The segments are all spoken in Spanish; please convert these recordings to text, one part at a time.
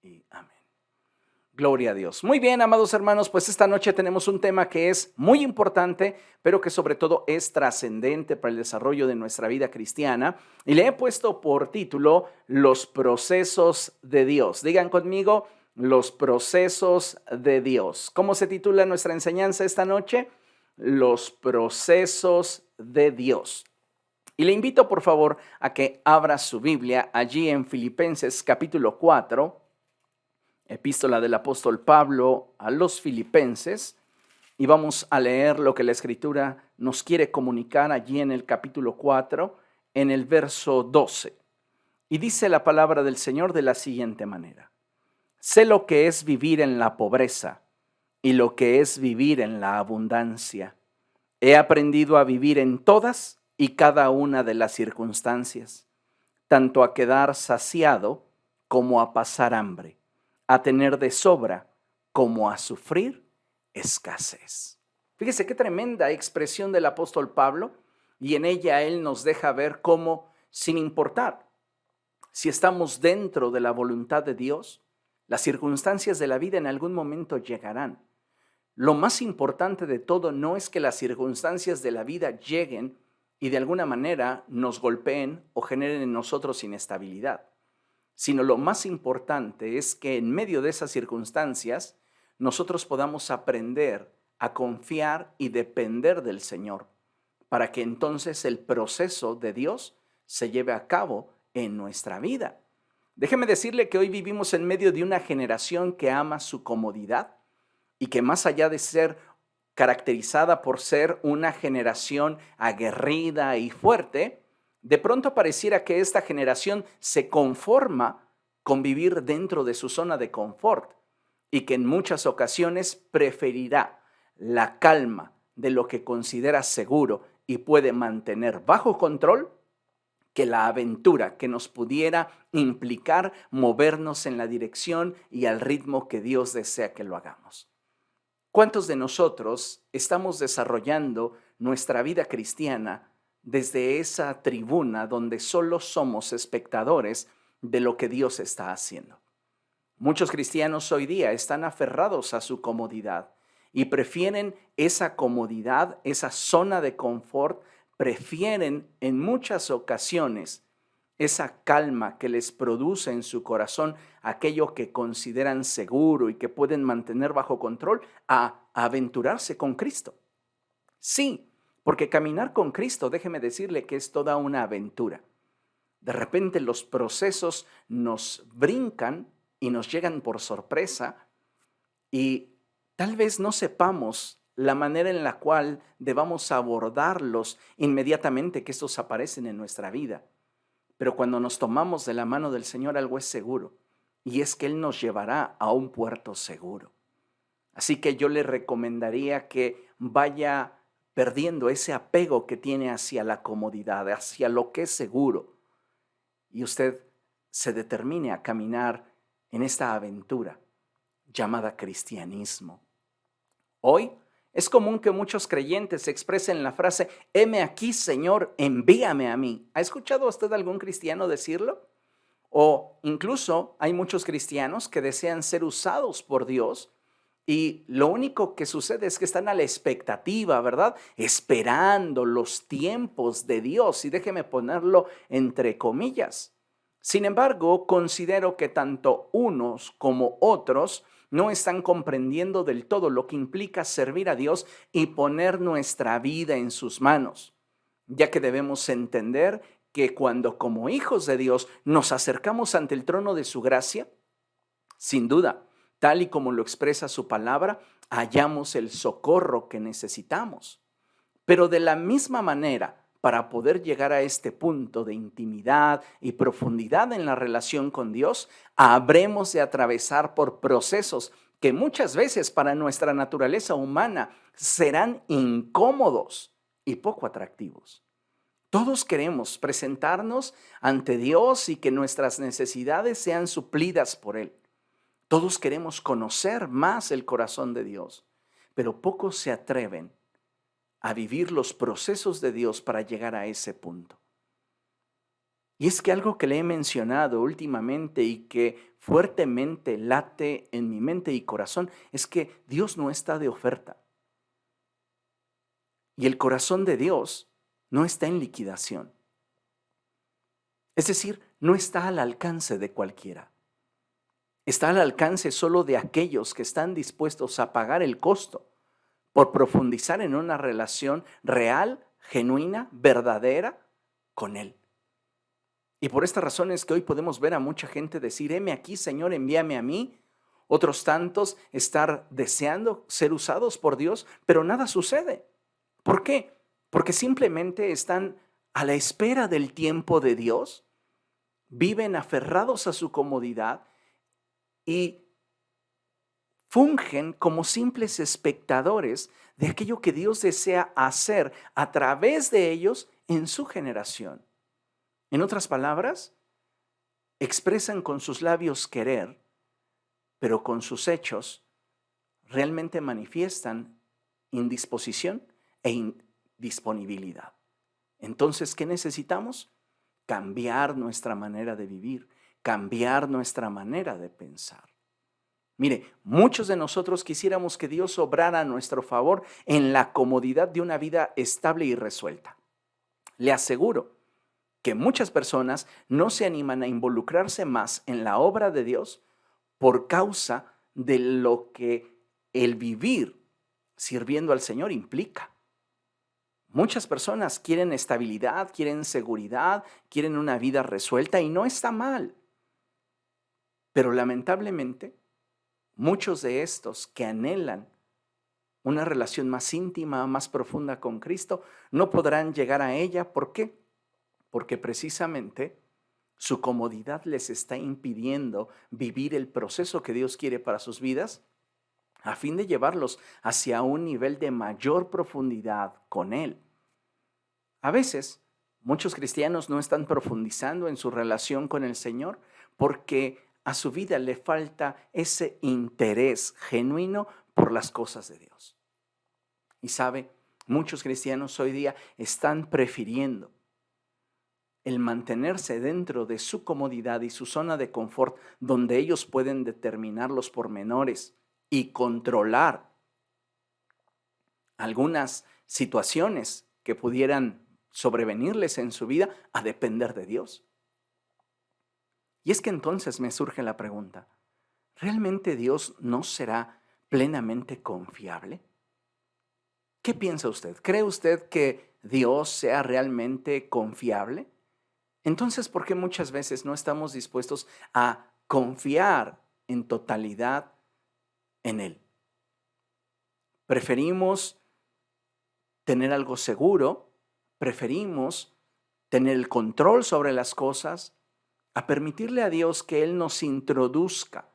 y amén. Gloria a Dios. Muy bien, amados hermanos, pues esta noche tenemos un tema que es muy importante, pero que sobre todo es trascendente para el desarrollo de nuestra vida cristiana. Y le he puesto por título Los procesos de Dios. Digan conmigo, los procesos de Dios. ¿Cómo se titula nuestra enseñanza esta noche? Los procesos de Dios. Y le invito por favor a que abra su Biblia allí en Filipenses capítulo 4. Epístola del apóstol Pablo a los Filipenses, y vamos a leer lo que la Escritura nos quiere comunicar allí en el capítulo 4, en el verso 12. Y dice la palabra del Señor de la siguiente manera: sé lo que es vivir en la pobreza y lo que es vivir en la abundancia. He aprendido a vivir en todas y cada una de las circunstancias, tanto a quedar saciado como a pasar hambre, a tener de sobra como a sufrir escasez. Fíjese qué tremenda expresión del apóstol Pablo, y en ella él nos deja ver cómo, sin importar si estamos dentro de la voluntad de Dios, las circunstancias de la vida en algún momento llegarán. Lo más importante de todo no es que las circunstancias de la vida lleguen y de alguna manera nos golpeen o generen en nosotros inestabilidad, sino lo más importante es que en medio de esas circunstancias nosotros podamos aprender a confiar y depender del Señor, para que entonces el proceso de Dios se lleve a cabo en nuestra vida. Déjeme decirle que hoy vivimos en medio de una generación que ama su comodidad y que, más allá de ser caracterizada por ser una generación aguerrida y fuerte, de pronto pareciera que esta generación se conforma con vivir dentro de su zona de confort y que en muchas ocasiones preferirá la calma de lo que considera seguro y puede mantener bajo control que la aventura que nos pudiera implicar movernos en la dirección y al ritmo que Dios desea que lo hagamos. ¿Cuántos de nosotros estamos desarrollando nuestra vida cristiana desde esa tribuna donde solo somos espectadores de lo que Dios está haciendo? Muchos cristianos hoy día están aferrados a su comodidad y prefieren esa comodidad, esa zona de confort, prefieren en muchas ocasiones esa calma que les produce en su corazón aquello que consideran seguro y que pueden mantener bajo control, a aventurarse con Cristo. Sí, porque caminar con Cristo, déjeme decirle que es toda una aventura. De repente los procesos nos brincan y nos llegan por sorpresa, y tal vez no sepamos la manera en la cual debamos abordarlos inmediatamente que estos aparecen en nuestra vida. Pero cuando nos tomamos de la mano del Señor, algo es seguro, y es que Él nos llevará a un puerto seguro. Así que yo le recomendaría que vaya perdiendo ese apego que tiene hacia la comodidad, hacia lo que es seguro, y usted se determine a caminar en esta aventura llamada cristianismo. Hoy es común que muchos creyentes expresen la frase: heme aquí, Señor, envíame a mí. ¿Ha escuchado usted algún cristiano decirlo? O incluso hay muchos cristianos que desean ser usados por Dios, y lo único que sucede es que están a la expectativa, ¿verdad? Esperando los tiempos de Dios, y déjeme ponerlo entre comillas. Sin embargo, considero que tanto unos como otros no están comprendiendo del todo lo que implica servir a Dios y poner nuestra vida en sus manos, ya que debemos entender que cuando, como hijos de Dios, nos acercamos ante el trono de su gracia, sin duda, tal y como lo expresa su palabra, hallamos el socorro que necesitamos. Pero de la misma manera, para poder llegar a este punto de intimidad y profundidad en la relación con Dios, habremos de atravesar por procesos que muchas veces para nuestra naturaleza humana serán incómodos y poco atractivos. Todos queremos presentarnos ante Dios y que nuestras necesidades sean suplidas por Él. Todos queremos conocer más el corazón de Dios, pero pocos se atreven a vivir los procesos de Dios para llegar a ese punto. Y es que algo que le he mencionado últimamente y que fuertemente late en mi mente y corazón es que Dios no está de oferta. Y el corazón de Dios no está en liquidación. Es decir, no está al alcance de cualquiera. Está al alcance solo de aquellos que están dispuestos a pagar el costo por profundizar en una relación real, genuina, verdadera con Él. Y por esta razón es que hoy podemos ver a mucha gente decir, heme aquí, Señor, envíame a mí. Otros tantos estar deseando ser usados por Dios, pero nada sucede. ¿Por qué? Porque simplemente están a la espera del tiempo de Dios, viven aferrados a su comodidad y fungen como simples espectadores de aquello que Dios desea hacer a través de ellos en su generación. En otras palabras, expresan con sus labios querer, pero con sus hechos realmente manifiestan indisposición e indisponibilidad. Entonces, ¿qué necesitamos? Cambiar nuestra manera de vivir, cambiar nuestra manera de pensar. Mire, muchos de nosotros quisiéramos que Dios obrara a nuestro favor en la comodidad de una vida estable y resuelta. Le aseguro que muchas personas no se animan a involucrarse más en la obra de Dios por causa de lo que el vivir sirviendo al Señor implica. Muchas personas quieren estabilidad, quieren seguridad, quieren una vida resuelta y no está mal. Pero lamentablemente, muchos de estos que anhelan una relación más íntima, más profunda con Cristo, no podrán llegar a ella. ¿Por qué? Porque precisamente su comodidad les está impidiendo vivir el proceso que Dios quiere para sus vidas a fin de llevarlos hacia un nivel de mayor profundidad con Él. A veces, muchos cristianos no están profundizando en su relación con el Señor porque a su vida le falta ese interés genuino por las cosas de Dios. Y sabe, muchos cristianos hoy día están prefiriendo el mantenerse dentro de su comodidad y su zona de confort, donde ellos pueden determinar los pormenores y controlar algunas situaciones que pudieran sobrevenirles en su vida, a depender de Dios. Y es que entonces me surge la pregunta, ¿realmente Dios no será plenamente confiable? ¿Qué piensa usted? ¿Cree usted que Dios sea realmente confiable? Entonces, ¿por qué muchas veces no estamos dispuestos a confiar en totalidad en Él? Preferimos tener algo seguro, preferimos tener el control sobre las cosas, a permitirle a Dios que Él nos introduzca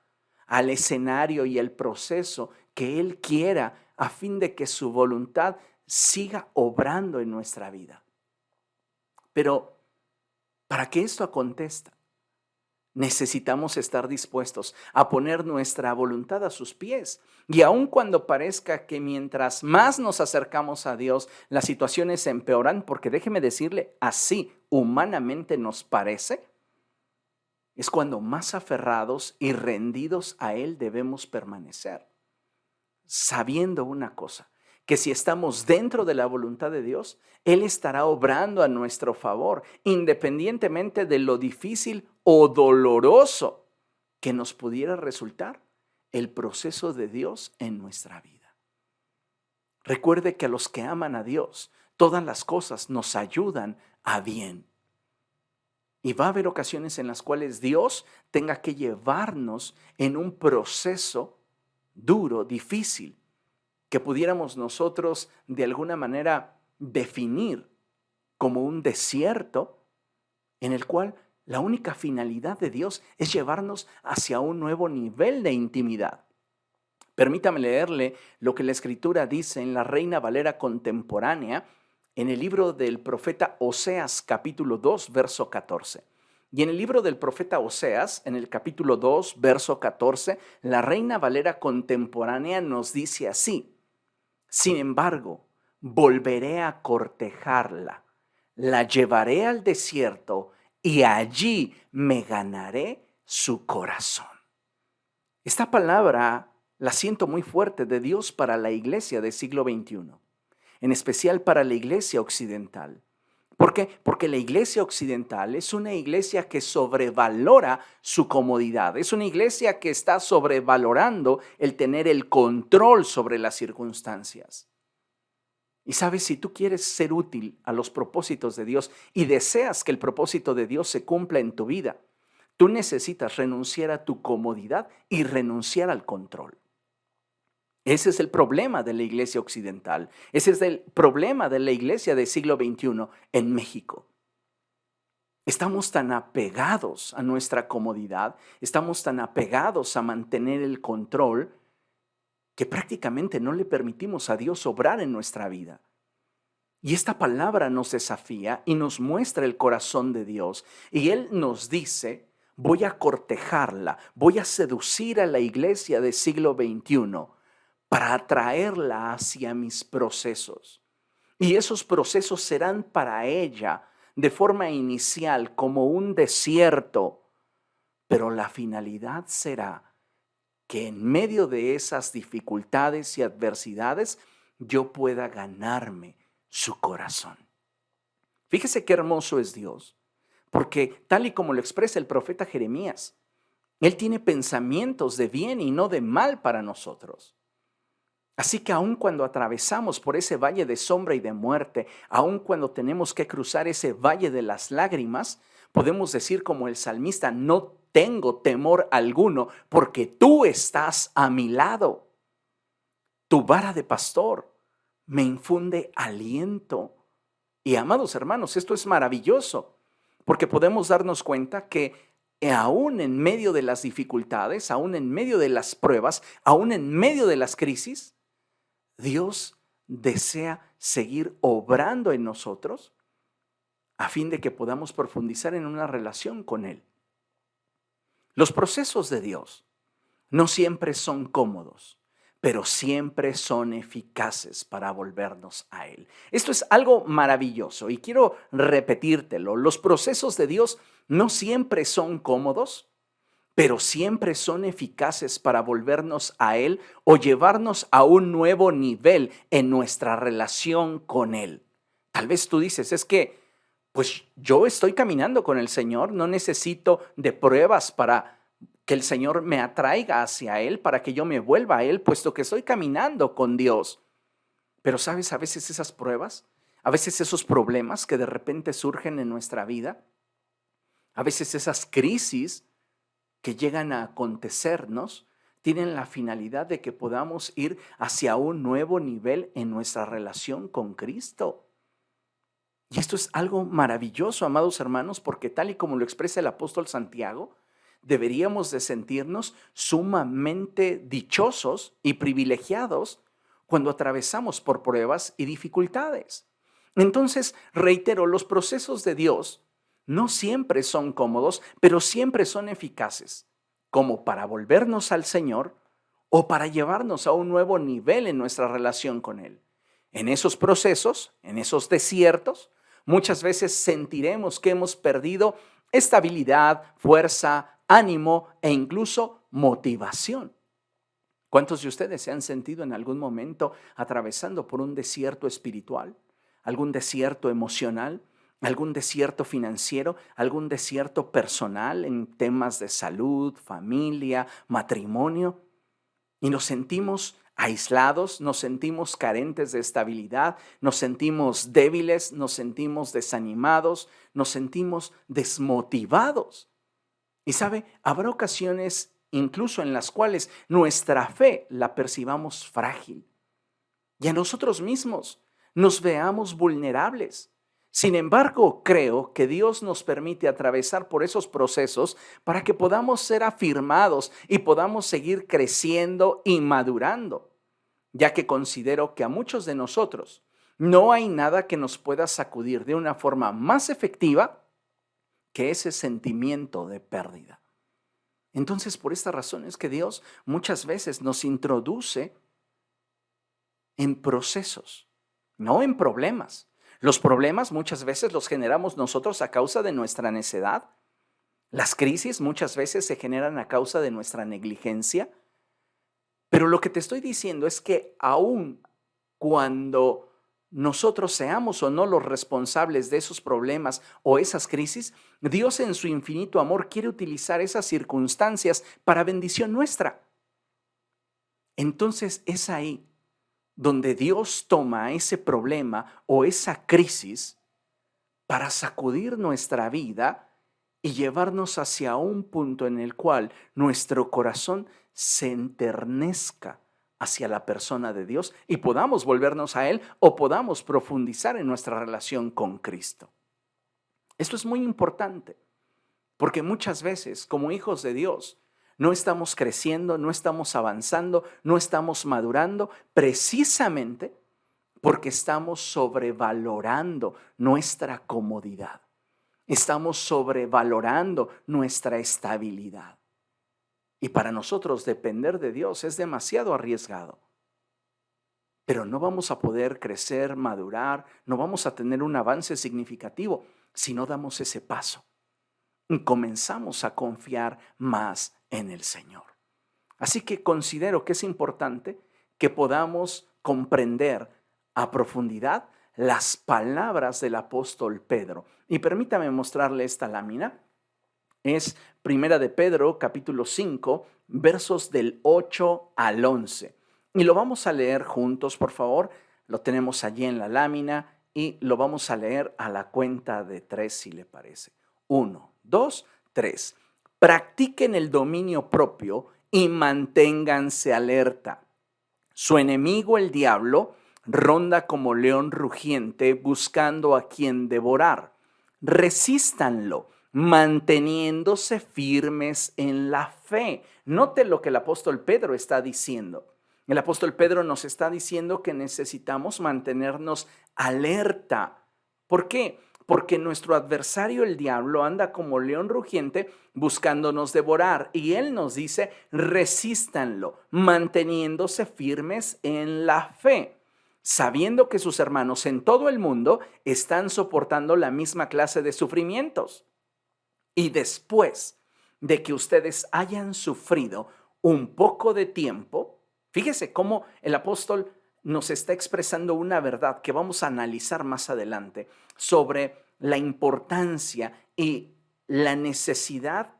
al escenario y el proceso que Él quiera a fin de que su voluntad siga obrando en nuestra vida. Pero para que esto acontezca, necesitamos estar dispuestos a poner nuestra voluntad a sus pies. Y aun cuando parezca que mientras más nos acercamos a Dios, las situaciones se empeoran, porque déjeme decirle, así humanamente nos parece, es cuando más aferrados y rendidos a Él debemos permanecer, sabiendo una cosa, que si estamos dentro de la voluntad de Dios, Él estará obrando a nuestro favor, independientemente de lo difícil o doloroso que nos pudiera resultar el proceso de Dios en nuestra vida. Recuerde que a los que aman a Dios, todas las cosas nos ayudan a bien. Y va a haber ocasiones en las cuales Dios tenga que llevarnos en un proceso duro, difícil, que pudiéramos nosotros de alguna manera definir como un desierto en el cual la única finalidad de Dios es llevarnos hacia un nuevo nivel de intimidad. Permítame leerle lo que la Escritura dice en la Reina Valera contemporánea, en el libro del profeta Oseas, capítulo 2, verso 14. Y en el libro del profeta Oseas, en el capítulo 2, verso 14, la Reina Valera contemporánea nos dice así: sin embargo, volveré a cortejarla, la llevaré al desierto y allí me ganaré su corazón. Esta palabra la siento muy fuerte de Dios para la iglesia del siglo XXI, en especial para la iglesia occidental. ¿Por qué? Porque la iglesia occidental es una iglesia que sobrevalora su comodidad, es una iglesia que está sobrevalorando el tener el control sobre las circunstancias. Y sabes, si tú quieres ser útil a los propósitos de Dios y deseas que el propósito de Dios se cumpla en tu vida, tú necesitas renunciar a tu comodidad y renunciar al control. Ese es el problema de la iglesia occidental. Ese es el problema de la iglesia del siglo XXI en México. Estamos tan apegados a nuestra comodidad, estamos tan apegados a mantener el control que prácticamente no le permitimos a Dios obrar en nuestra vida. Y esta palabra nos desafía y nos muestra el corazón de Dios. Y Él nos dice, voy a cortejarla, voy a seducir a la iglesia del siglo XXI para atraerla hacia mis procesos. Y esos procesos serán para ella de forma inicial como un desierto, pero la finalidad será que en medio de esas dificultades y adversidades yo pueda ganarme su corazón. Fíjese qué hermoso es Dios, porque tal y como lo expresa el profeta Jeremías, Él tiene pensamientos de bien y no de mal para nosotros. Así que aun cuando atravesamos por ese valle de sombra y de muerte, aun cuando tenemos que cruzar ese valle de las lágrimas, podemos decir como el salmista, no tengo temor alguno porque tú estás a mi lado. Tu vara de pastor me infunde aliento. Y amados hermanos, esto es maravilloso porque podemos darnos cuenta que aún en medio de las dificultades, aún en medio de las pruebas, aún en medio de las crisis, Dios desea seguir obrando en nosotros a fin de que podamos profundizar en una relación con Él. Los procesos de Dios no siempre son cómodos, pero siempre son eficaces para volvernos a Él. Esto es algo maravilloso y quiero repetírtelo. Los procesos de Dios no siempre son cómodos, pero siempre son eficaces para volvernos a Él o llevarnos a un nuevo nivel en nuestra relación con Él. Tal vez tú dices, es que pues yo estoy caminando con el Señor, no necesito de pruebas para que el Señor me atraiga hacia Él, para que yo me vuelva a Él, puesto que estoy caminando con Dios. Pero sabes, a veces esas pruebas, a veces esos problemas que de repente surgen en nuestra vida, a veces esas crisis que llegan a acontecernos, tienen la finalidad de que podamos ir hacia un nuevo nivel en nuestra relación con Cristo. Y esto es algo maravilloso, amados hermanos, porque tal y como lo expresa el apóstol Santiago, deberíamos de sentirnos sumamente dichosos y privilegiados cuando atravesamos por pruebas y dificultades. Entonces, reitero, los procesos de Dios no siempre son cómodos, pero siempre son eficaces, como para volvernos al Señor o para llevarnos a un nuevo nivel en nuestra relación con Él. En esos procesos, en esos desiertos, muchas veces sentiremos que hemos perdido estabilidad, fuerza, ánimo e incluso motivación. ¿Cuántos de ustedes se han sentido en algún momento atravesando por un desierto espiritual, algún desierto emocional, algún desierto financiero, algún desierto personal en temas de salud, familia, matrimonio? Y nos sentimos aislados, nos sentimos carentes de estabilidad, nos sentimos débiles, nos sentimos desanimados, nos sentimos desmotivados. Y sabe, habrá ocasiones incluso en las cuales nuestra fe la percibamos frágil y a nosotros mismos nos veamos vulnerables. Sin embargo, creo que Dios nos permite atravesar por esos procesos para que podamos ser afirmados y podamos seguir creciendo y madurando, ya que considero que a muchos de nosotros no hay nada que nos pueda sacudir de una forma más efectiva que ese sentimiento de pérdida. Entonces, por esta razón es que Dios muchas veces nos introduce en procesos, no en problemas. Los problemas muchas veces los generamos nosotros a causa de nuestra necedad. Las crisis muchas veces se generan a causa de nuestra negligencia. Pero lo que te estoy diciendo es que aun cuando nosotros seamos o no los responsables de esos problemas o esas crisis, Dios en su infinito amor quiere utilizar esas circunstancias para bendición nuestra. Entonces es ahí donde Dios toma ese problema o esa crisis para sacudir nuestra vida y llevarnos hacia un punto en el cual nuestro corazón se enternezca hacia la persona de Dios y podamos volvernos a Él o podamos profundizar en nuestra relación con Cristo. Esto es muy importante porque muchas veces como hijos de Dios no estamos creciendo, no estamos avanzando, no estamos madurando precisamente porque estamos sobrevalorando nuestra comodidad. Estamos sobrevalorando nuestra estabilidad. Y para nosotros depender de Dios es demasiado arriesgado. Pero no vamos a poder crecer, madurar, no vamos a tener un avance significativo si no damos ese paso y comenzamos a confiar más en el Señor. Así que considero que es importante que podamos comprender a profundidad las palabras del apóstol Pedro. Y permítame mostrarle esta lámina. Es Primera de Pedro, capítulo 5, versos del 8 al 11. Y lo vamos a leer juntos, por favor. Lo tenemos allí en la lámina y lo vamos a leer a la cuenta de 3, si le parece. 1, 2, 3. Practiquen el dominio propio y manténganse alerta. Su enemigo, el diablo, ronda como león rugiente buscando a quien devorar. Resístanlo, manteniéndose firmes en la fe. Note lo que el apóstol Pedro está diciendo. El apóstol Pedro nos está diciendo que necesitamos mantenernos alerta. ¿Por qué? Porque nuestro adversario, el diablo, anda como león rugiente buscándonos devorar. Y él nos dice, resístanlo, manteniéndose firmes en la fe, sabiendo que sus hermanos en todo el mundo están soportando la misma clase de sufrimientos. Y después de que ustedes hayan sufrido un poco de tiempo, fíjese cómo el apóstol nos está expresando una verdad que vamos a analizar más adelante sobre la importancia y la necesidad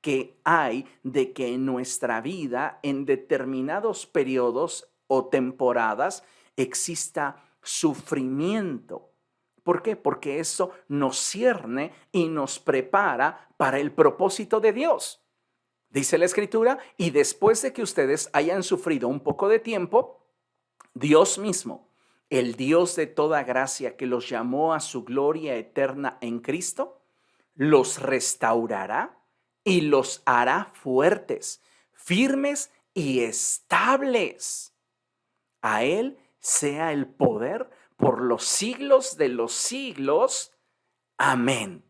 que hay de que en nuestra vida, en determinados periodos o temporadas, exista sufrimiento. ¿Por qué? Porque eso nos cierne y nos prepara para el propósito de Dios. Dice la Escritura, y después de que ustedes hayan sufrido un poco de tiempo, Dios mismo, el Dios de toda gracia que los llamó a su gloria eterna en Cristo, los restaurará y los hará fuertes, firmes y estables. A Él sea el poder por los siglos de los siglos. Amén.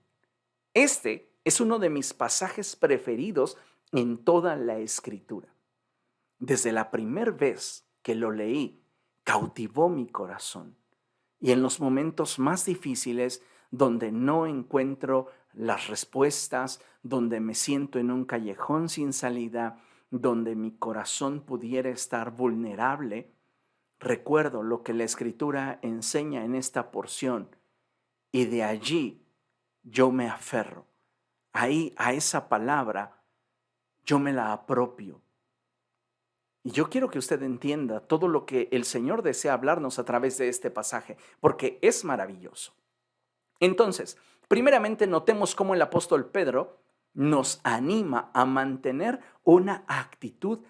Este es uno de mis pasajes preferidos en toda la Escritura. Desde la primera vez que lo leí, cautivó mi corazón. Y en los momentos más difíciles, donde no encuentro las respuestas, donde me siento en un callejón sin salida, donde mi corazón pudiera estar vulnerable, recuerdo lo que la Escritura enseña en esta porción y de allí yo me aferro. Ahí a esa palabra yo me la apropio. Y yo quiero que usted entienda todo lo que el Señor desea hablarnos a través de este pasaje, porque es maravilloso. Entonces, primeramente notemos cómo el apóstol Pedro nos anima a mantener una actitud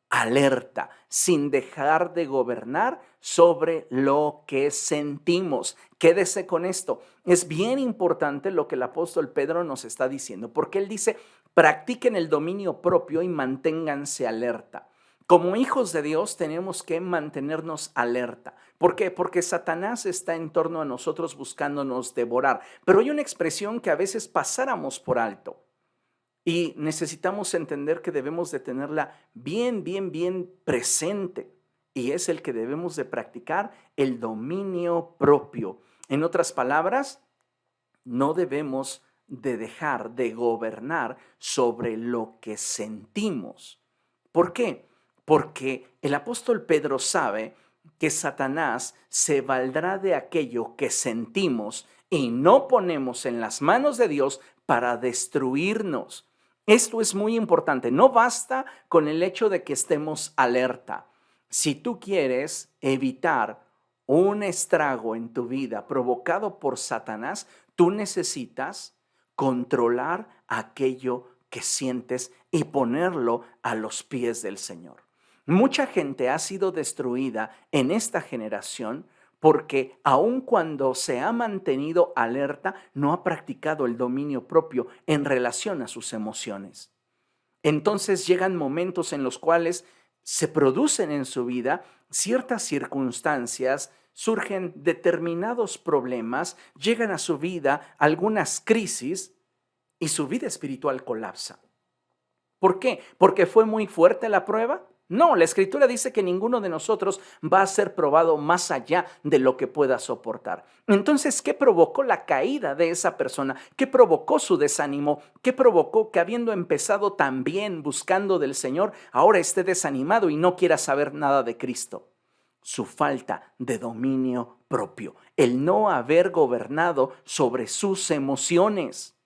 alerta, sin dejar de gobernar sobre lo que sentimos. Quédese con esto. Es bien importante lo que el apóstol Pedro nos está diciendo, porque él dice, practiquen el dominio propio y manténganse alerta. Como hijos de Dios tenemos que mantenernos alerta. ¿Por qué? Porque Satanás está en torno a nosotros buscándonos devorar. Pero hay una expresión que a veces pasáramos por alto. Y necesitamos entender que debemos de tenerla bien presente. Y es el que debemos de practicar el dominio propio. En otras palabras, no debemos de dejar de gobernar sobre lo que sentimos. ¿Por qué? Porque el apóstol Pedro sabe que Satanás se valdrá de aquello que sentimos y no ponemos en las manos de Dios para destruirnos. Esto es muy importante. No basta con el hecho de que estemos alerta. Si tú quieres evitar un estrago en tu vida provocado por Satanás, tú necesitas controlar aquello que sientes y ponerlo a los pies del Señor. Mucha gente ha sido destruida en esta generación porque aun cuando se ha mantenido alerta, no ha practicado el dominio propio en relación a sus emociones. Entonces llegan momentos en los cuales se producen en su vida ciertas circunstancias, surgen determinados problemas, llegan a su vida algunas crisis y su vida espiritual colapsa. ¿Por qué? ¿Porque fue muy fuerte la prueba? No, la Escritura dice que ninguno de nosotros va a ser probado más allá de lo que pueda soportar. Entonces, ¿qué provocó la caída de esa persona? ¿Qué provocó su desánimo? ¿Qué provocó que habiendo empezado tan bien buscando del Señor, ahora esté desanimado y no quiera saber nada de Cristo? Su falta de dominio propio, el no haber gobernado sobre sus emociones.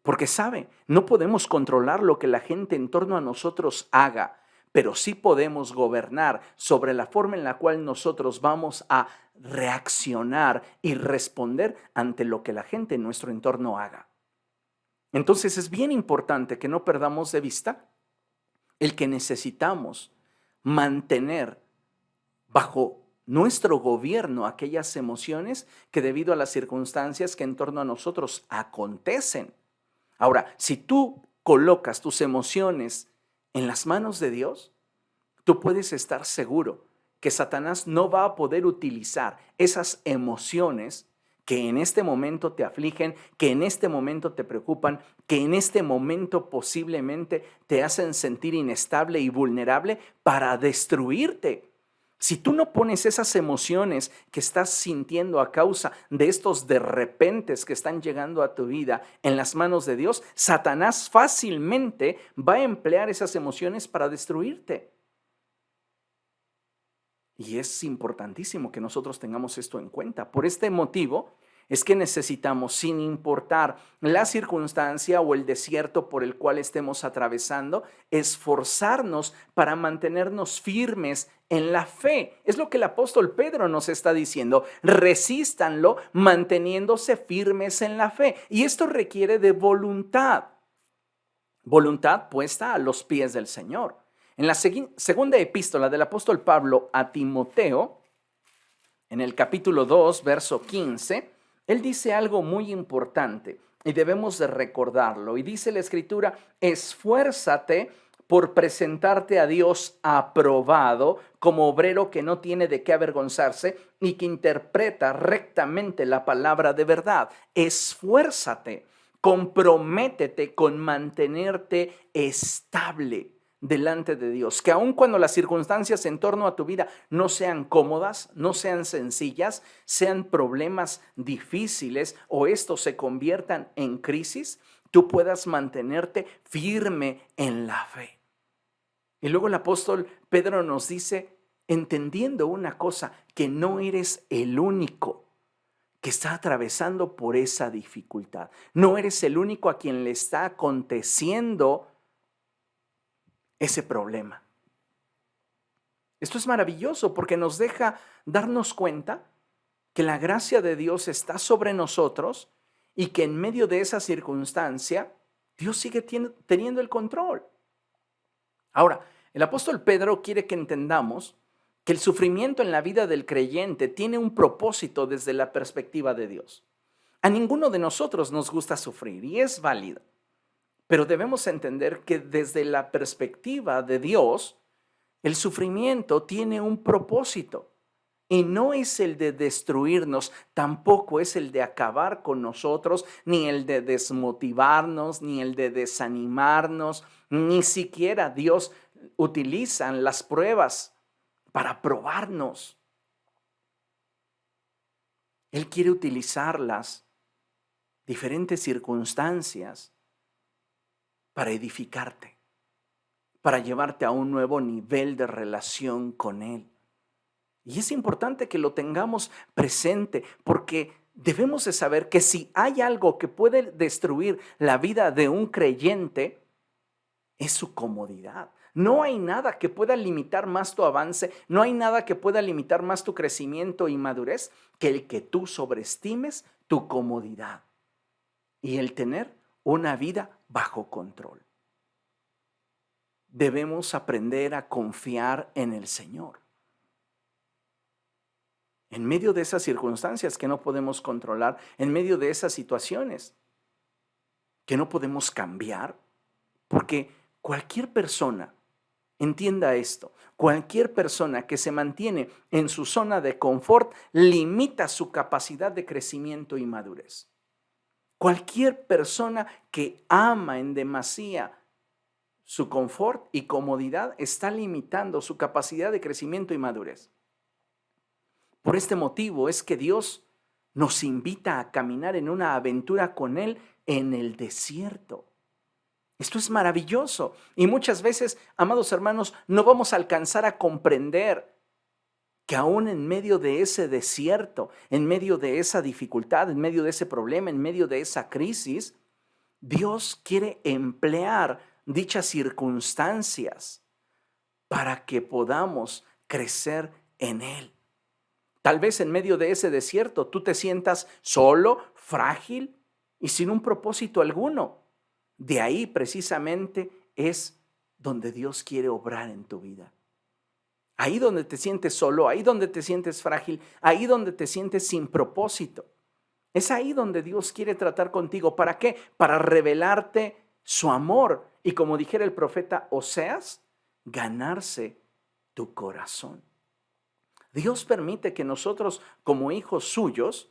Porque sabe, no podemos controlar lo que la gente en torno a nosotros haga, pero sí podemos gobernar sobre la forma en la cual nosotros vamos a reaccionar y responder ante lo que la gente en nuestro entorno haga. Entonces es bien importante que no perdamos de vista el que necesitamos mantener bajo nuestro gobierno aquellas emociones que debido a las circunstancias que en torno a nosotros acontecen. Ahora, si tú colocas tus emociones en las manos de Dios, tú puedes estar seguro que Satanás no va a poder utilizar esas emociones que en este momento te afligen, que en este momento te preocupan, que en este momento posiblemente te hacen sentir inestable y vulnerable para destruirte. Si tú no pones esas emociones que estás sintiendo a causa de estos de repentes que están llegando a tu vida en las manos de Dios, Satanás fácilmente va a emplear esas emociones para destruirte. Y es importantísimo que nosotros tengamos esto en cuenta. Por este motivo es que necesitamos, sin importar la circunstancia o el desierto por el cual estemos atravesando, esforzarnos para mantenernos firmes en la fe. Es lo que el apóstol Pedro nos está diciendo. Resístanlo manteniéndose firmes en la fe. Y esto requiere de voluntad. Voluntad puesta a los pies del Señor. En la segunda epístola del apóstol Pablo a Timoteo, en el capítulo 2, verso 15, él dice algo muy importante y debemos de recordarlo. Y dice la Escritura, esfuérzate por presentarte a Dios aprobado como obrero que no tiene de qué avergonzarse y que interpreta rectamente la palabra de verdad. Esfuérzate, comprométete con mantenerte estable delante de Dios, que aun cuando las circunstancias en torno a tu vida no sean cómodas, no sean sencillas, sean problemas difíciles o estos se conviertan en crisis, tú puedas mantenerte firme en la fe. Y luego el apóstol Pedro nos dice, entendiendo una cosa, que no eres el único que está atravesando por esa dificultad. No eres el único a quien le está aconteciendo ese problema. Esto es maravilloso porque nos deja darnos cuenta que la gracia de Dios está sobre nosotros y que en medio de esa circunstancia Dios sigue teniendo el control. Ahora, el apóstol Pedro quiere que entendamos que el sufrimiento en la vida del creyente tiene un propósito desde la perspectiva de Dios. A ninguno de nosotros nos gusta sufrir y es válido. Pero debemos entender que desde la perspectiva de Dios, el sufrimiento tiene un propósito y no es el de destruirnos, tampoco es el de acabar con nosotros, ni el de desmotivarnos, ni el de desanimarnos, ni siquiera Dios utiliza las pruebas para probarnos. Él quiere utilizar las diferentes circunstancias para edificarte, para llevarte a un nuevo nivel de relación con Él. Y es importante que lo tengamos presente porque debemos de saber que si hay algo que puede destruir la vida de un creyente, es su comodidad. No hay nada que pueda limitar más tu avance, no hay nada que pueda limitar más tu crecimiento y madurez que el que tú sobreestimes tu comodidad y el tener una vida bajo control. Debemos aprender a confiar en el Señor. En medio de esas circunstancias que no podemos controlar, en medio de esas situaciones que no podemos cambiar, porque cualquier persona, entienda esto, cualquier persona que se mantiene en su zona de confort limita su capacidad de crecimiento y madurez. Cualquier persona que ama en demasía su confort y comodidad está limitando su capacidad de crecimiento y madurez. Por este motivo es que Dios nos invita a caminar en una aventura con Él en el desierto. Esto es maravilloso y muchas veces, amados hermanos, no vamos a alcanzar a comprender que aún en medio de ese desierto, en medio de esa dificultad, en medio de ese problema, en medio de esa crisis, Dios quiere emplear dichas circunstancias para que podamos crecer en Él. Tal vez en medio de ese desierto tú te sientas solo, frágil y sin un propósito alguno. De ahí precisamente es donde Dios quiere obrar en tu vida. Ahí donde te sientes solo, ahí donde te sientes frágil, ahí donde te sientes sin propósito. Es ahí donde Dios quiere tratar contigo. ¿Para qué? Para revelarte su amor y, como dijera el profeta Oseas, ganarse tu corazón. Dios permite que nosotros, como hijos suyos,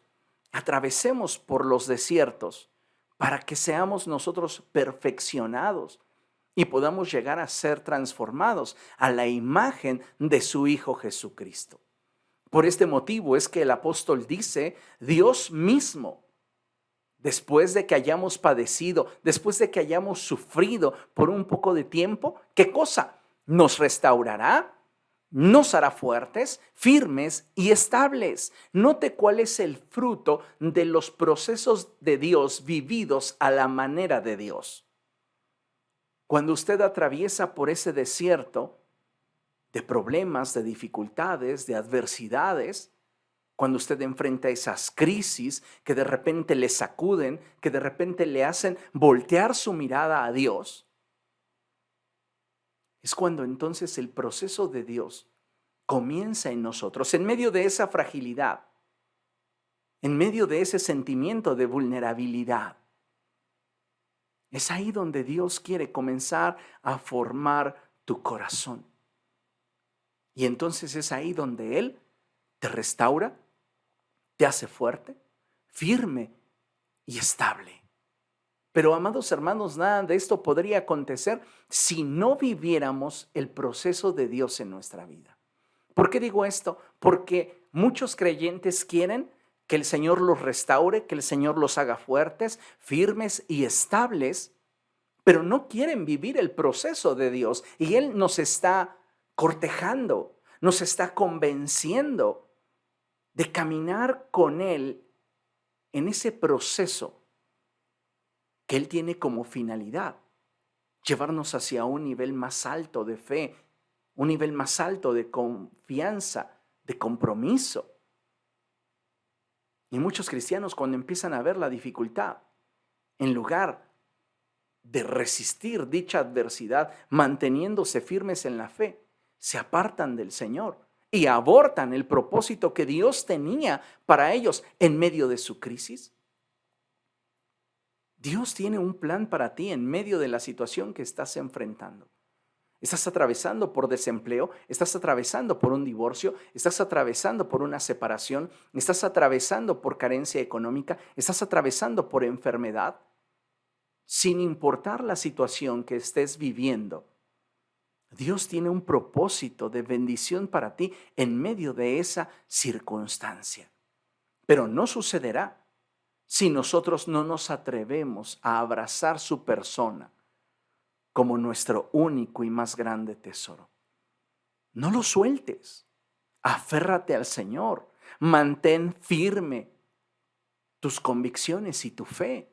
atravesemos por los desiertos para que seamos nosotros perfeccionados y podamos llegar a ser transformados a la imagen de su Hijo Jesucristo. Por este motivo es que el apóstol dice, Dios mismo, después de que hayamos padecido, después de que hayamos sufrido por un poco de tiempo, ¿qué cosa? Nos restaurará, nos hará fuertes, firmes y estables. Note cuál es el fruto de los procesos de Dios vividos a la manera de Dios. Cuando usted atraviesa por ese desierto de problemas, de dificultades, de adversidades, cuando usted enfrenta esas crisis que de repente le sacuden, que de repente le hacen voltear su mirada a Dios, es cuando entonces el proceso de Dios comienza en nosotros, en medio de esa fragilidad, en medio de ese sentimiento de vulnerabilidad. Es ahí donde Dios quiere comenzar a formar tu corazón. Y entonces es ahí donde Él te restaura, te hace fuerte, firme y estable. Pero, amados hermanos, nada de esto podría acontecer si no viviéramos el proceso de Dios en nuestra vida. ¿Por qué digo esto? Porque muchos creyentes quieren que el Señor los restaure, que el Señor los haga fuertes, firmes y estables, pero no quieren vivir el proceso de Dios. Y Él nos está cortejando, nos está convenciendo de caminar con Él en ese proceso que Él tiene como finalidad, llevarnos hacia un nivel más alto de fe, un nivel más alto de confianza, de compromiso. Y muchos cristianos, cuando empiezan a ver la dificultad, en lugar de resistir dicha adversidad, manteniéndose firmes en la fe, se apartan del Señor y abortan el propósito que Dios tenía para ellos en medio de su crisis. Dios tiene un plan para ti en medio de la situación que estás enfrentando. Estás atravesando por desempleo, estás atravesando por un divorcio, estás atravesando por una separación, estás atravesando por carencia económica, estás atravesando por enfermedad. Sin importar la situación que estés viviendo, Dios tiene un propósito de bendición para ti en medio de esa circunstancia. pero no sucederá si nosotros no nos atrevemos a abrazar su persona como nuestro único y más grande tesoro. No lo sueltes, aférrate al Señor, mantén firme tus convicciones y tu fe.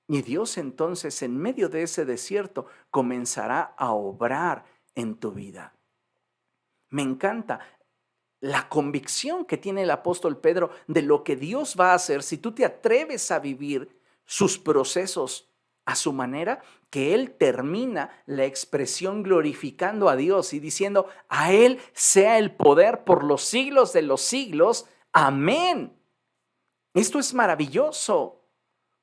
Y Dios entonces en medio de ese desierto comenzará a obrar en tu vida. Me encanta la convicción que tiene el apóstol Pedro de lo que Dios va a hacer si tú te atreves a vivir sus procesos a su manera, que él termina la expresión glorificando a Dios y diciendo: a él sea el poder por los siglos de los siglos. Amén. Esto es maravilloso,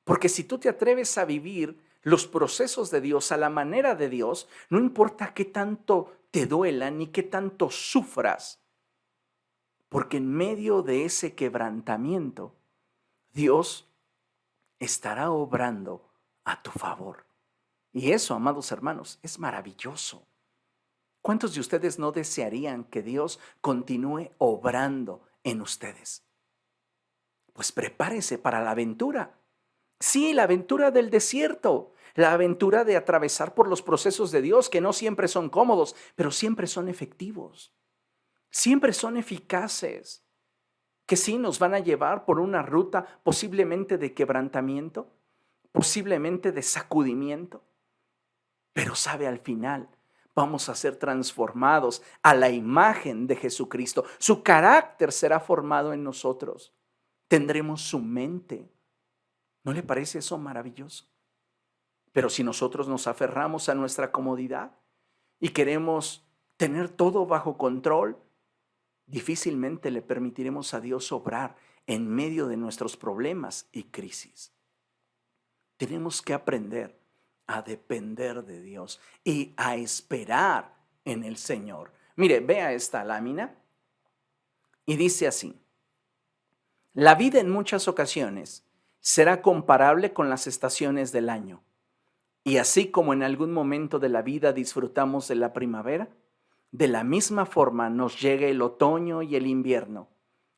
porque si tú te atreves a vivir los procesos de Dios a la manera de Dios, no importa qué tanto te duela ni qué tanto sufras, porque en medio de ese quebrantamiento, Dios estará obrando a tu favor. Y eso, amados hermanos, es maravilloso. ¿Cuántos de ustedes no desearían que Dios continúe obrando en ustedes? Pues prepárese para la aventura. Sí, la aventura del desierto, la aventura de atravesar por los procesos de Dios, que no siempre son cómodos, pero siempre son efectivos. Siempre son eficaces, que sí nos van a llevar por una ruta posiblemente de quebrantamiento, posiblemente de sacudimiento, pero sabe, al final vamos a ser transformados a la imagen de Jesucristo. Su carácter será formado en nosotros. Tendremos su mente. ¿No le parece eso maravilloso? Pero si nosotros nos aferramos a nuestra comodidad y queremos tener todo bajo control, difícilmente le permitiremos a Dios obrar en medio de nuestros problemas y crisis. Tenemos que aprender a depender de Dios y a esperar en el Señor. Mire, vea esta lámina y dice así: la vida en muchas ocasiones será comparable con las estaciones del año. Y así como en algún momento de la vida disfrutamos de la primavera, de la misma forma nos llega el otoño y el invierno,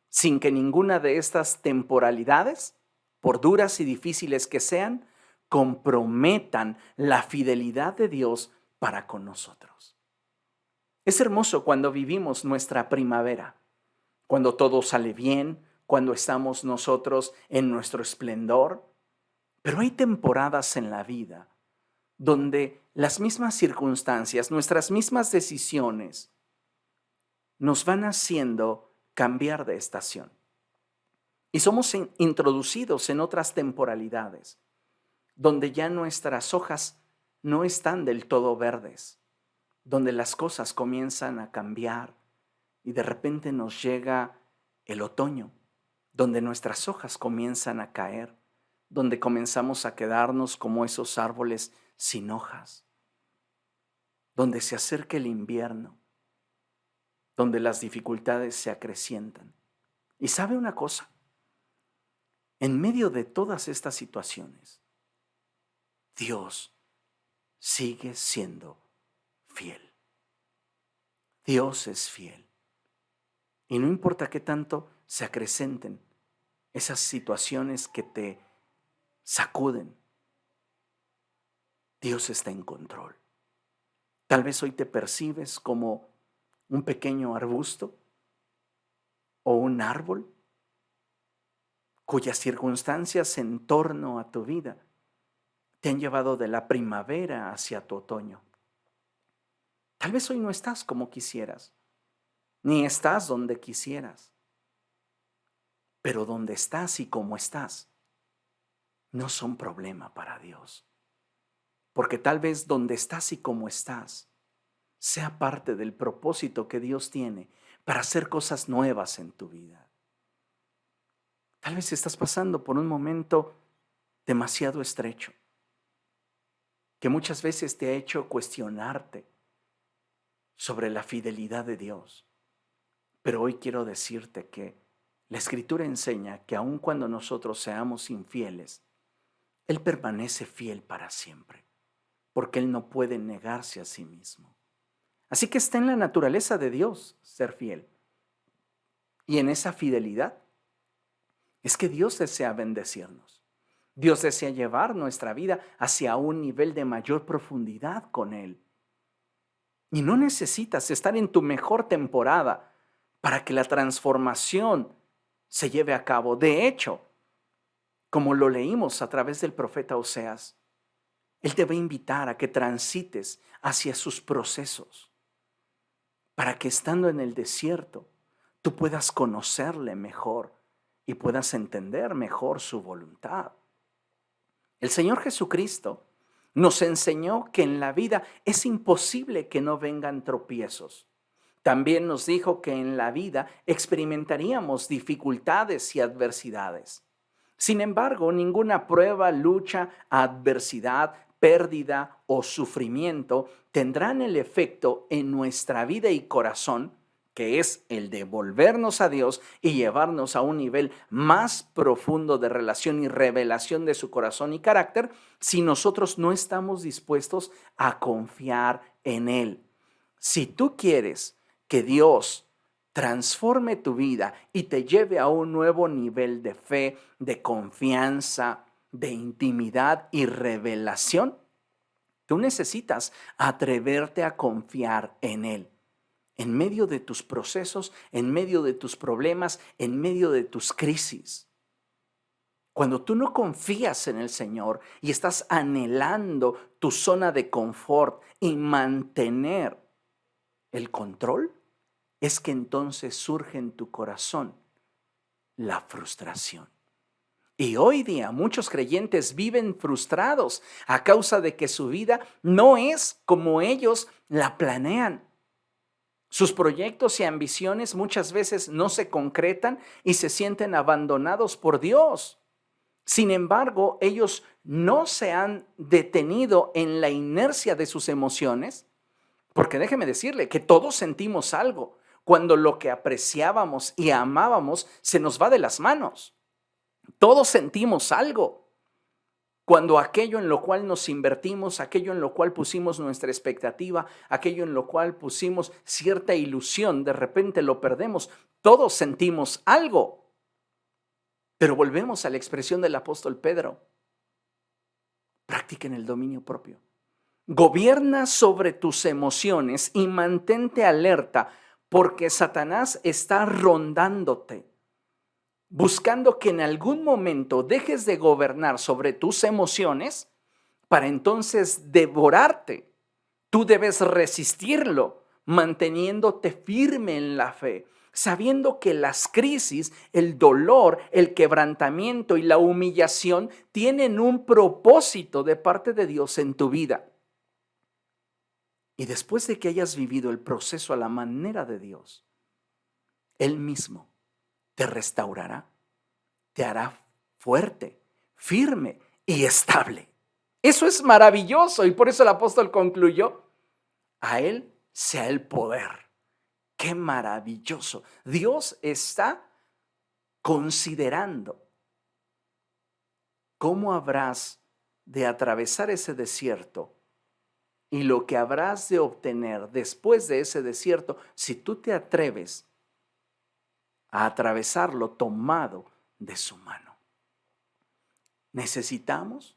sin que ninguna de estas temporalidades, por duras y difíciles que sean, comprometan la fidelidad de Dios para con nosotros. Es hermoso cuando vivimos nuestra primavera, cuando todo sale bien, cuando estamos nosotros en nuestro esplendor, pero hay temporadas en la vida donde las mismas circunstancias, nuestras mismas decisiones, nos van haciendo cambiar de estación. Y somos introducidos en otras temporalidades, donde ya nuestras hojas no están del todo verdes, donde las cosas comienzan a cambiar y de repente nos llega el otoño, donde nuestras hojas comienzan a caer, donde comenzamos a quedarnos como esos árboles sin hojas, donde se acerca el invierno, donde las dificultades se acrecientan. ¿Y sabe una cosa? En medio de todas estas situaciones, Dios sigue siendo fiel. Dios es fiel. Y no importa qué tanto se acrecenten esas situaciones que te sacuden, Dios está en control. Tal vez hoy te percibes como un pequeño arbusto o un árbol cuyas circunstancias en torno a tu vida te han llevado de la primavera hacia tu otoño. Tal vez hoy no estás como quisieras, ni estás donde quisieras, pero donde estás y como estás no son problema para Dios. Porque tal vez donde estás y como estás sea parte del propósito que Dios tiene para hacer cosas nuevas en tu vida. Tal vez estás pasando por un momento demasiado estrecho, que muchas veces te ha hecho cuestionarte sobre la fidelidad de Dios. Pero hoy quiero decirte que la Escritura enseña que aun cuando nosotros seamos infieles, Él permanece fiel para siempre, porque Él no puede negarse a sí mismo. Así que está en la naturaleza de Dios ser fiel. Y en esa fidelidad Es que Dios desea bendecirnos. Dios desea llevar nuestra vida hacia un nivel de mayor profundidad con Él. Y no necesitas estar en tu mejor temporada para que la transformación se lleve a cabo. De hecho, como lo leímos a través del profeta Oseas, Él te va a invitar a que transites hacia sus procesos, para que estando en el desierto, tú puedas conocerle mejor y puedas entender mejor su voluntad. El Señor Jesucristo nos enseñó que en la vida es imposible que no vengan tropiezos. También nos dijo que en la vida experimentaríamos dificultades y adversidades. Sin embargo, ninguna prueba, lucha, adversidad, pérdida o sufrimiento tendrán el efecto en nuestra vida y corazón, que es el de volvernos a Dios y llevarnos a un nivel más profundo de relación y revelación de su corazón y carácter, si nosotros no estamos dispuestos a confiar en Él. Si tú quieres que Dios transforme tu vida y te lleve a un nuevo nivel de fe, de confianza, de intimidad y revelación, tú necesitas atreverte a confiar en Él. En medio de tus procesos, en medio de tus problemas, en medio de tus crisis. Cuando tú no confías en el Señor y estás anhelando tu zona de confort y mantener el control, es que entonces surge en tu corazón la frustración. Y hoy día muchos creyentes viven frustrados a causa de que su vida no es como ellos la planean. Sus proyectos y ambiciones muchas veces no se concretan y se sienten abandonados por Dios. Sin embargo, ellos no se han detenido en la inercia de sus emociones, porque déjeme decirle que todos sentimos algo cuando lo que apreciábamos y amábamos se nos va de las manos. Todos sentimos algo cuando aquello en lo cual nos invertimos, aquello en lo cual pusimos nuestra expectativa, aquello en lo cual pusimos cierta ilusión, de repente lo perdemos. Todos sentimos algo. Pero volvemos a la expresión del apóstol Pedro. Practiquen el dominio propio. Gobierna sobre tus emociones y mantente alerta, porque Satanás está rondándote, buscando que en algún momento dejes de gobernar sobre tus emociones para entonces devorarte. Tú debes resistirlo, manteniéndote firme en la fe, sabiendo que las crisis, el dolor, el quebrantamiento y la humillación tienen un propósito de parte de Dios en tu vida. Y después de que hayas vivido el proceso a la manera de Dios, Él mismo te restaurará, te hará fuerte, firme y estable. Eso es maravilloso y por eso el apóstol concluyó, a Él sea el poder. ¡Qué maravilloso! Dios está considerando cómo habrás de atravesar ese desierto y lo que habrás de obtener después de ese desierto si tú te atreves a atravesarlo tomado de su mano. Necesitamos,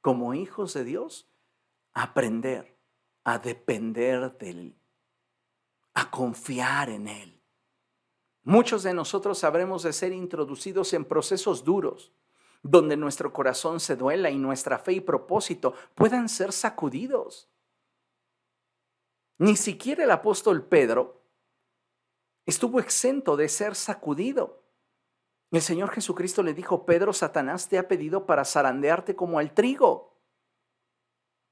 como hijos de Dios, aprender a depender de Él, a confiar en Él. Muchos de nosotros habremos de ser introducidos en procesos duros, donde nuestro corazón se duela y nuestra fe y propósito puedan ser sacudidos. Ni siquiera el apóstol Pedro estuvo exento de ser sacudido. El Señor Jesucristo le dijo, Pedro, Satanás te ha pedido para zarandearte como al trigo,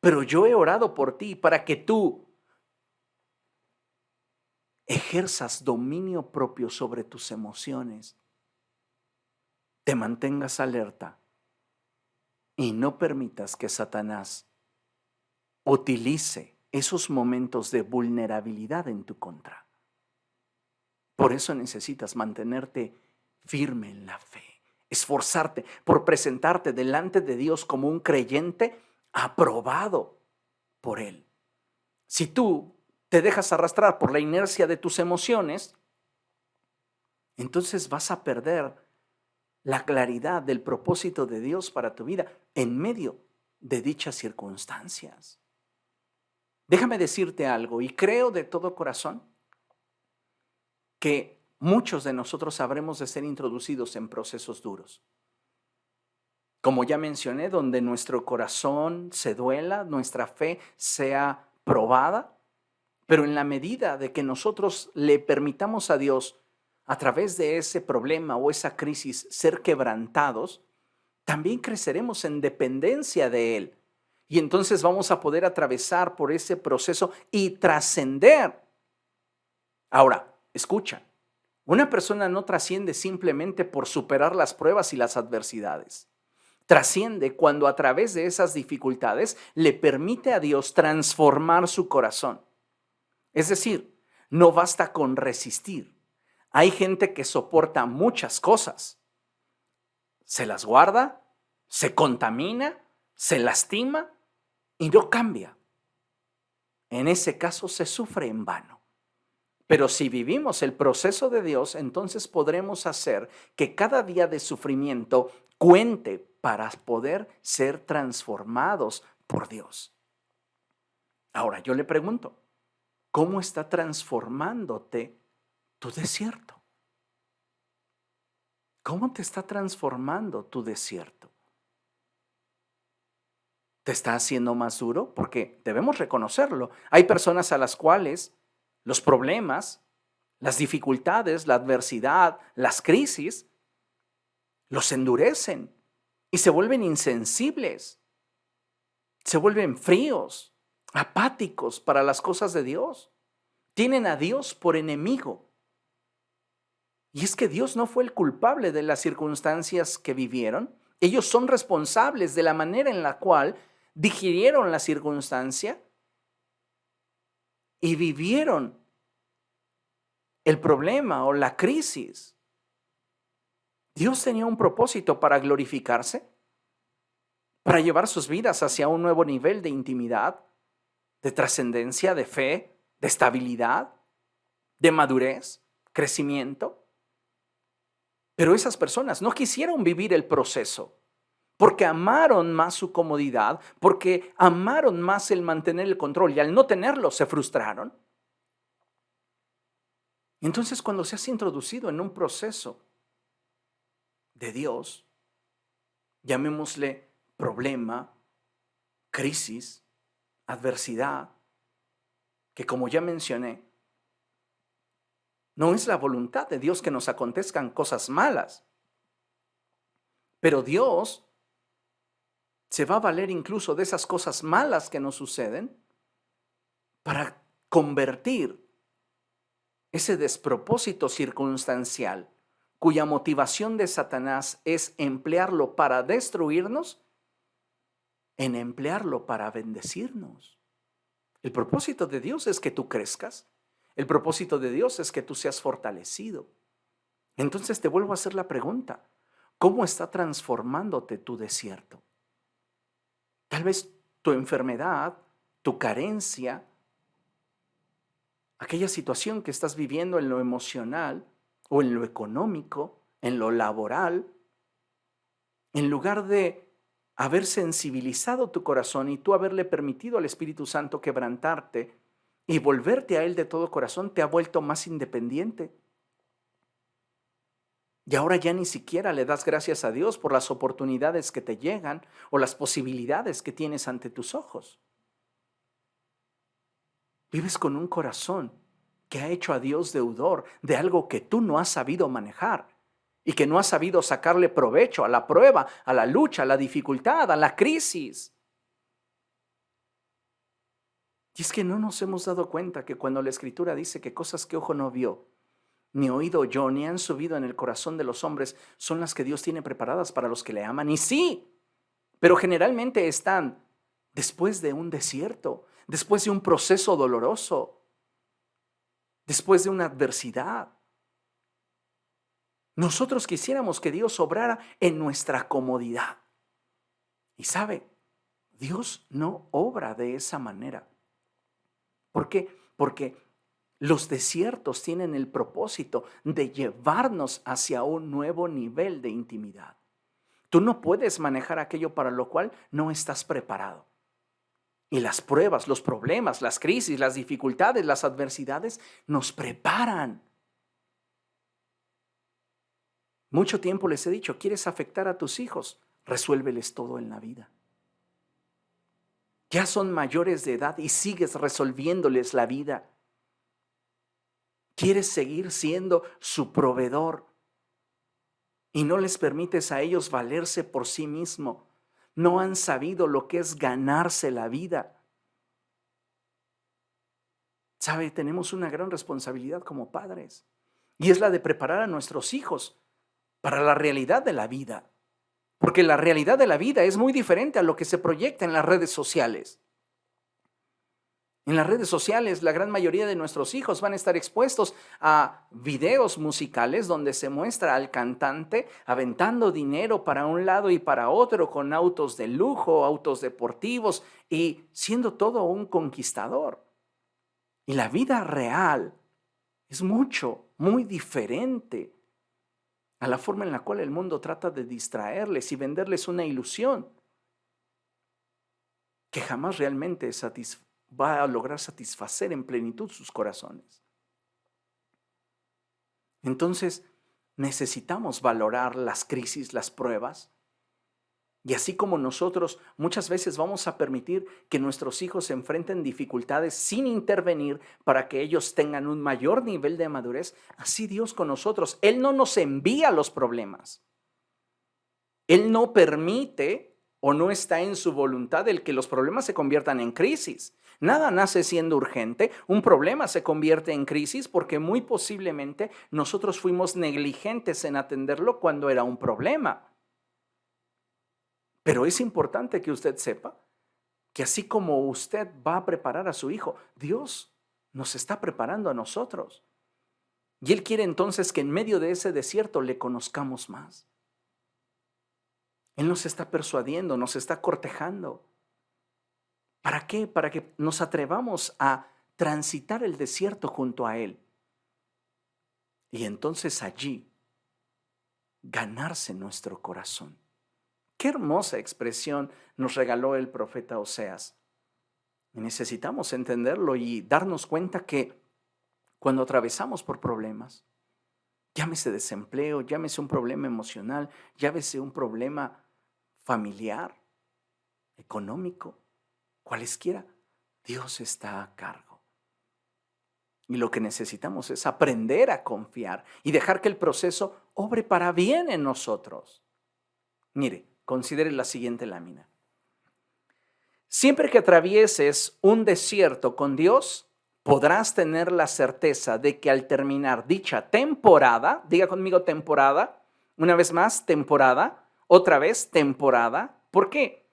pero yo he orado por ti para que tú ejerzas dominio propio sobre tus emociones, te mantengas alerta y no permitas que Satanás utilice esos momentos de vulnerabilidad en tu contra. Por eso necesitas mantenerte firme en la fe, esforzarte por presentarte delante de Dios como un creyente aprobado por Él. Si tú te dejas arrastrar por la inercia de tus emociones, entonces vas a perder la claridad del propósito de Dios para tu vida en medio de dichas circunstancias. Déjame decirte algo, y creo de todo corazón que muchos de nosotros habremos de ser introducidos en procesos duros. Como ya mencioné, donde nuestro corazón se duela, nuestra fe sea probada, pero en la medida de que nosotros le permitamos a Dios, a través de ese problema o esa crisis, ser quebrantados, también creceremos en dependencia de Él. Y entonces vamos a poder atravesar por ese proceso y trascender. Ahora, escucha, una persona no trasciende simplemente por superar las pruebas y las adversidades. Trasciende cuando a través de esas dificultades le permite a Dios transformar su corazón. Es decir, no basta con resistir. Hay gente que soporta muchas cosas. Se las guarda, se contamina, se lastima y no cambia. En ese caso se sufre en vano. Pero si vivimos el proceso de Dios, entonces podremos hacer que cada día de sufrimiento cuente para poder ser transformados por Dios. Ahora yo le pregunto, ¿cómo está transformándote tu desierto? ¿Cómo te está transformando tu desierto? ¿Te está haciendo más duro? Porque debemos reconocerlo. Hay personas a las cuales los problemas, las dificultades, la adversidad, las crisis, los endurecen y se vuelven insensibles, se vuelven fríos, apáticos para las cosas de Dios. Tienen a Dios por enemigo. Y es que Dios no fue el culpable de las circunstancias que vivieron. Ellos son responsables de la manera en la cual digirieron la circunstancia y vivieron el problema o la crisis. Dios tenía un propósito para glorificarse, para llevar sus vidas hacia un nuevo nivel de intimidad, de trascendencia, de fe, de estabilidad, de madurez, crecimiento. Pero esas personas no quisieron vivir el proceso porque amaron más su comodidad, porque amaron más el mantener el control y al no tenerlo se frustraron. Entonces, cuando seas introducido en un proceso de Dios, llamémosle problema, crisis, adversidad, que como ya mencioné, no es la voluntad de Dios que nos acontezcan cosas malas, pero Dios se va a valer incluso de esas cosas malas que nos suceden para convertir ese despropósito circunstancial cuya motivación de Satanás es emplearlo para destruirnos, en emplearlo para bendecirnos. El propósito de Dios es que tú crezcas. El propósito de Dios es que tú seas fortalecido. Entonces te vuelvo a hacer la pregunta, ¿cómo está transformándote tu desierto? Tal vez tu enfermedad, tu carencia, aquella situación que estás viviendo en lo emocional o en lo económico, en lo laboral, en lugar de haber sensibilizado tu corazón y tú haberle permitido al Espíritu Santo quebrantarte y volverte a Él de todo corazón, te ha vuelto más independiente. Y ahora ya ni siquiera le das gracias a Dios por las oportunidades que te llegan o las posibilidades que tienes ante tus ojos. Vives con un corazón que ha hecho a Dios deudor de algo que tú no has sabido manejar y que no has sabido sacarle provecho a la prueba, a la lucha, a la dificultad, a la crisis. Y es que no nos hemos dado cuenta que cuando la Escritura dice que cosas que ojo no vio, ni oído oyó, ni han subido en el corazón de los hombres, son las que Dios tiene preparadas para los que le aman. Y sí, pero generalmente están después de un desierto, después de un proceso doloroso, después de una adversidad. Nosotros quisiéramos que Dios obrara en nuestra comodidad. Y sabe, Dios no obra de esa manera. ¿Por qué? Porque Los desiertos tienen el propósito de llevarnos hacia un nuevo nivel de intimidad. Tú no puedes manejar aquello para lo cual no estás preparado. Y las pruebas, los problemas, las crisis, las dificultades, las adversidades nos preparan. Mucho tiempo les he dicho, ¿quieres afectar a tus hijos? Resuélveles todo en la vida. Ya son mayores de edad y sigues resolviéndoles la vida. ¿Quieres seguir siendo su proveedor y no les permites a ellos valerse por sí mismos? No han sabido lo que es ganarse la vida. ¿Sabe? Tenemos una gran responsabilidad como padres y es la de preparar a nuestros hijos para la realidad de la vida. Porque la realidad de la vida es muy diferente a lo que se proyecta en las redes sociales. En las redes sociales, la gran mayoría de nuestros hijos van a estar expuestos a videos musicales donde se muestra al cantante aventando dinero para un lado y para otro con autos de lujo, autos deportivos y siendo todo un conquistador. Y la vida real es muy diferente a la forma en la cual el mundo trata de distraerles y venderles una ilusión que jamás realmente va a lograr satisfacer en plenitud sus corazones. Entonces, necesitamos valorar las crisis, las pruebas, y así como nosotros muchas veces vamos a permitir que nuestros hijos enfrenten dificultades sin intervenir para que ellos tengan un mayor nivel de madurez, así Dios con nosotros. Él no nos envía los problemas. Él no permite o no está en su voluntad el que los problemas se conviertan en crisis. Nada nace siendo urgente. Un problema se convierte en crisis porque muy posiblemente nosotros fuimos negligentes en atenderlo cuando era un problema. Pero es importante que usted sepa que así como usted va a preparar a su hijo, Dios nos está preparando a nosotros. Y Él quiere entonces que en medio de ese desierto le conozcamos más. Él nos está persuadiendo, nos está cortejando. ¿Para qué? Para que nos atrevamos a transitar el desierto junto a Él. Y entonces allí ganarse nuestro corazón. Qué hermosa expresión nos regaló el profeta Oseas. Necesitamos entenderlo y darnos cuenta que cuando atravesamos por problemas, llámese desempleo, llámese un problema emocional, llámese un problema familiar, económico, cualesquiera, Dios está a cargo. Y lo que necesitamos es aprender a confiar y dejar que el proceso obre para bien en nosotros. Mire, considere la siguiente lámina. Siempre que atravieses un desierto con Dios, podrás tener la certeza de que al terminar dicha temporada, diga conmigo temporada, una vez más temporada, otra vez temporada. ¿Por qué?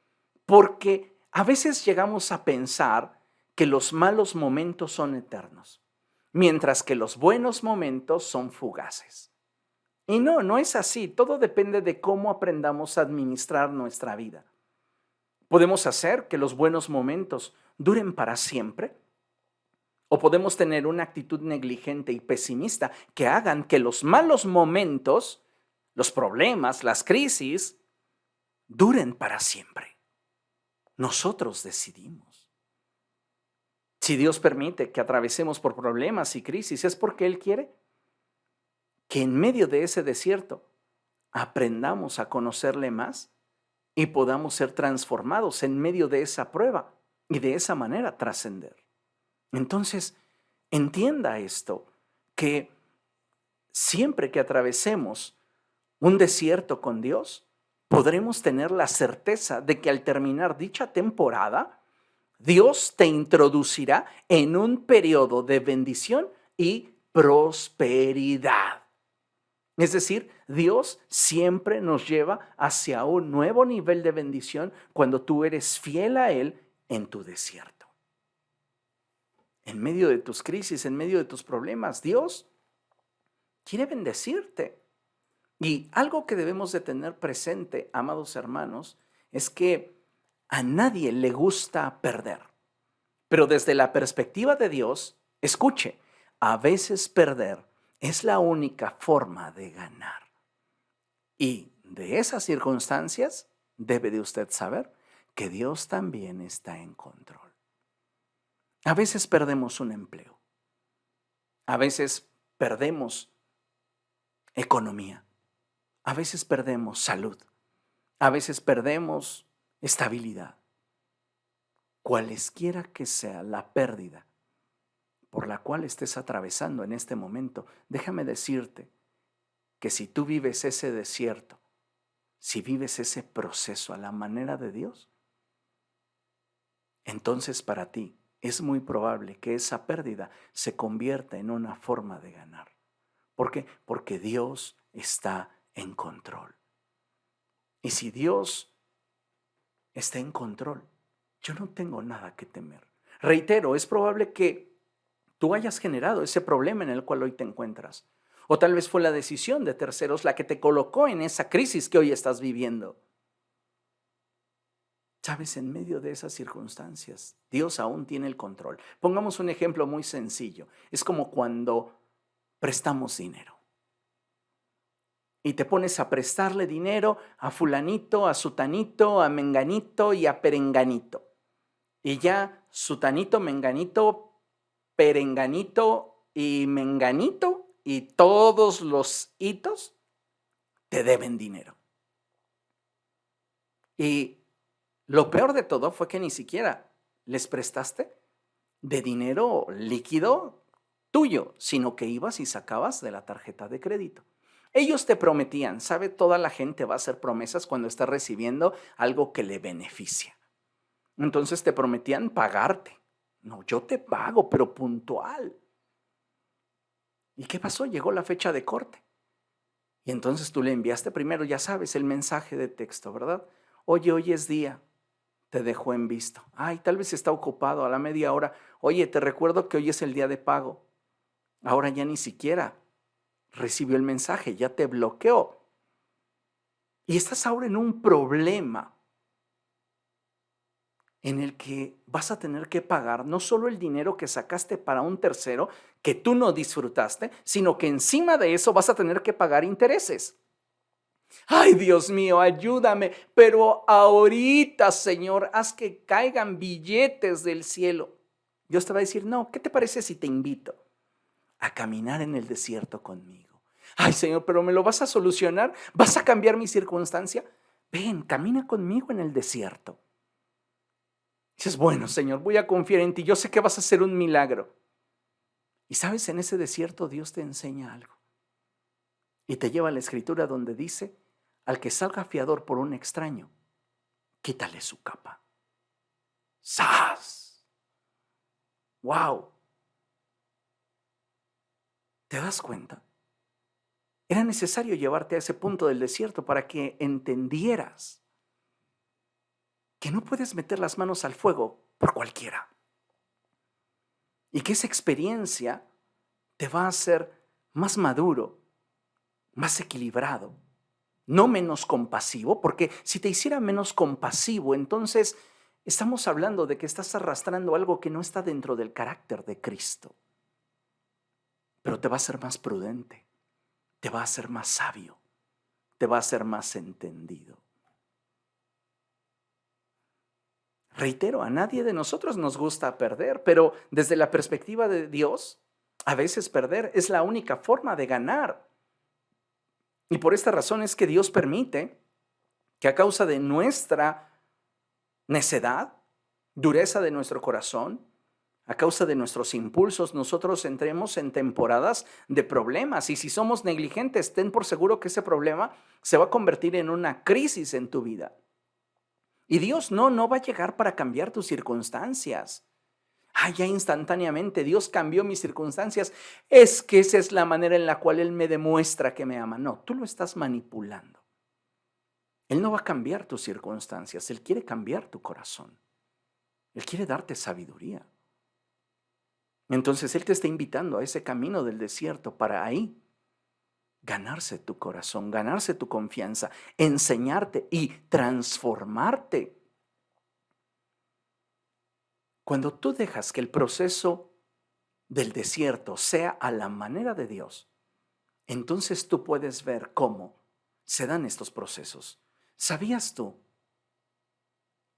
Porque a veces llegamos a pensar que los malos momentos son eternos, mientras que los buenos momentos son fugaces. Y no es así. Todo depende de cómo aprendamos a administrar nuestra vida. Podemos hacer que los buenos momentos duren para siempre, o podemos tener una actitud negligente y pesimista que hagan que los malos momentos, los problemas, las crisis, duren para siempre. Nosotros decidimos. Si Dios permite que atravesemos por problemas y crisis, es porque Él quiere que en medio de ese desierto aprendamos a conocerle más y podamos ser transformados en medio de esa prueba y de esa manera trascender. Entonces, entienda esto, que siempre que atravesemos un desierto con Dios, podremos tener la certeza de que al terminar dicha temporada, Dios te introducirá en un periodo de bendición y prosperidad. Es decir, Dios siempre nos lleva hacia un nuevo nivel de bendición cuando tú eres fiel a Él en tu desierto. En medio de tus crisis, en medio de tus problemas, Dios quiere bendecirte. Y algo que debemos de tener presente, amados hermanos, es que a nadie le gusta perder. Pero desde la perspectiva de Dios, escuche, a veces perder es la única forma de ganar. Y de esas circunstancias debe de usted saber que Dios también está en control. A veces perdemos un empleo. A veces perdemos economía. A veces perdemos salud. A veces perdemos estabilidad. Cualesquiera que sea la pérdida por la cual estés atravesando en este momento, déjame decirte que si tú vives ese desierto, si vives ese proceso a la manera de Dios, entonces para ti es muy probable que esa pérdida se convierta en una forma de ganar. ¿Por qué? Porque Dios está en control. Y si Dios está en control, yo no tengo nada que temer. Reitero, es probable que tú hayas generado ese problema en el cual hoy te encuentras. O tal vez fue la decisión de terceros la que te colocó en esa crisis que hoy estás viviendo. Sabes, en medio de esas circunstancias, Dios aún tiene el control. Pongamos un ejemplo muy sencillo. Es como cuando prestamos dinero. Y te pones a prestarle dinero a fulanito, a sutanito, a menganito y a perenganito. Y ya sutanito, menganito, perenganito y menganito y todos los hitos te deben dinero. Y lo peor de todo fue que ni siquiera les prestaste de dinero líquido tuyo, sino que ibas y sacabas de la tarjeta de crédito. Ellos te prometían, ¿sabe? Toda la gente va a hacer promesas cuando está recibiendo algo que le beneficia. Entonces te prometían pagarte. No, yo te pago, pero puntual. ¿Y qué pasó? Llegó la fecha de corte. Y entonces tú le enviaste primero, ya sabes, el mensaje de texto, ¿verdad? Oye, hoy es día. Te dejó en visto. Ay, tal vez está ocupado a la media hora. Oye, te recuerdo que hoy es el día de pago. Ahora ya ni siquiera recibió el mensaje, ya te bloqueó. Y estás ahora en un problema en el que vas a tener que pagar no solo el dinero que sacaste para un tercero que tú no disfrutaste, sino que encima de eso vas a tener que pagar intereses. Ay, Dios mío, ayúdame, pero ahorita, Señor, haz que caigan billetes del cielo. Dios te va a decir, no, ¿qué te parece si te invito a caminar en el desierto conmigo? Ay, Señor, pero ¿me lo vas a solucionar? ¿Vas a cambiar mi circunstancia? Ven, camina conmigo en el desierto. Dices, bueno, Señor, voy a confiar en ti. Yo sé que vas a hacer un milagro. Y sabes, en ese desierto Dios te enseña algo. Y te lleva a la escritura donde dice, al que salga fiador por un extraño, quítale su capa. ¡Sas! ¡Wow! ¿Te das cuenta? Era necesario llevarte a ese punto del desierto para que entendieras que no puedes meter las manos al fuego por cualquiera. Y que esa experiencia te va a hacer más maduro, más equilibrado, no menos compasivo, porque si te hiciera menos compasivo, entonces estamos hablando de que estás arrastrando algo que no está dentro del carácter de Cristo. Pero te va a hacer más prudente, te va a hacer más sabio, te va a hacer más entendido. Reitero, a nadie de nosotros nos gusta perder, pero desde la perspectiva de Dios, a veces perder es la única forma de ganar. Y por esta razón es que Dios permite que a causa de nuestra necedad, dureza de nuestro corazón, a causa de nuestros impulsos, nosotros entremos en temporadas de problemas. Y si somos negligentes, ten por seguro que ese problema se va a convertir en una crisis en tu vida. Y Dios no va a llegar para cambiar tus circunstancias. Ya instantáneamente Dios cambió mis circunstancias. Es que esa es la manera en la cual Él me demuestra que me ama. No, tú lo estás manipulando. Él no va a cambiar tus circunstancias. Él quiere cambiar tu corazón. Él quiere darte sabiduría. Entonces Él te está invitando a ese camino del desierto para ahí ganarse tu corazón, ganarse tu confianza, enseñarte y transformarte. Cuando tú dejas que el proceso del desierto sea a la manera de Dios, entonces tú puedes ver cómo se dan estos procesos. ¿Sabías tú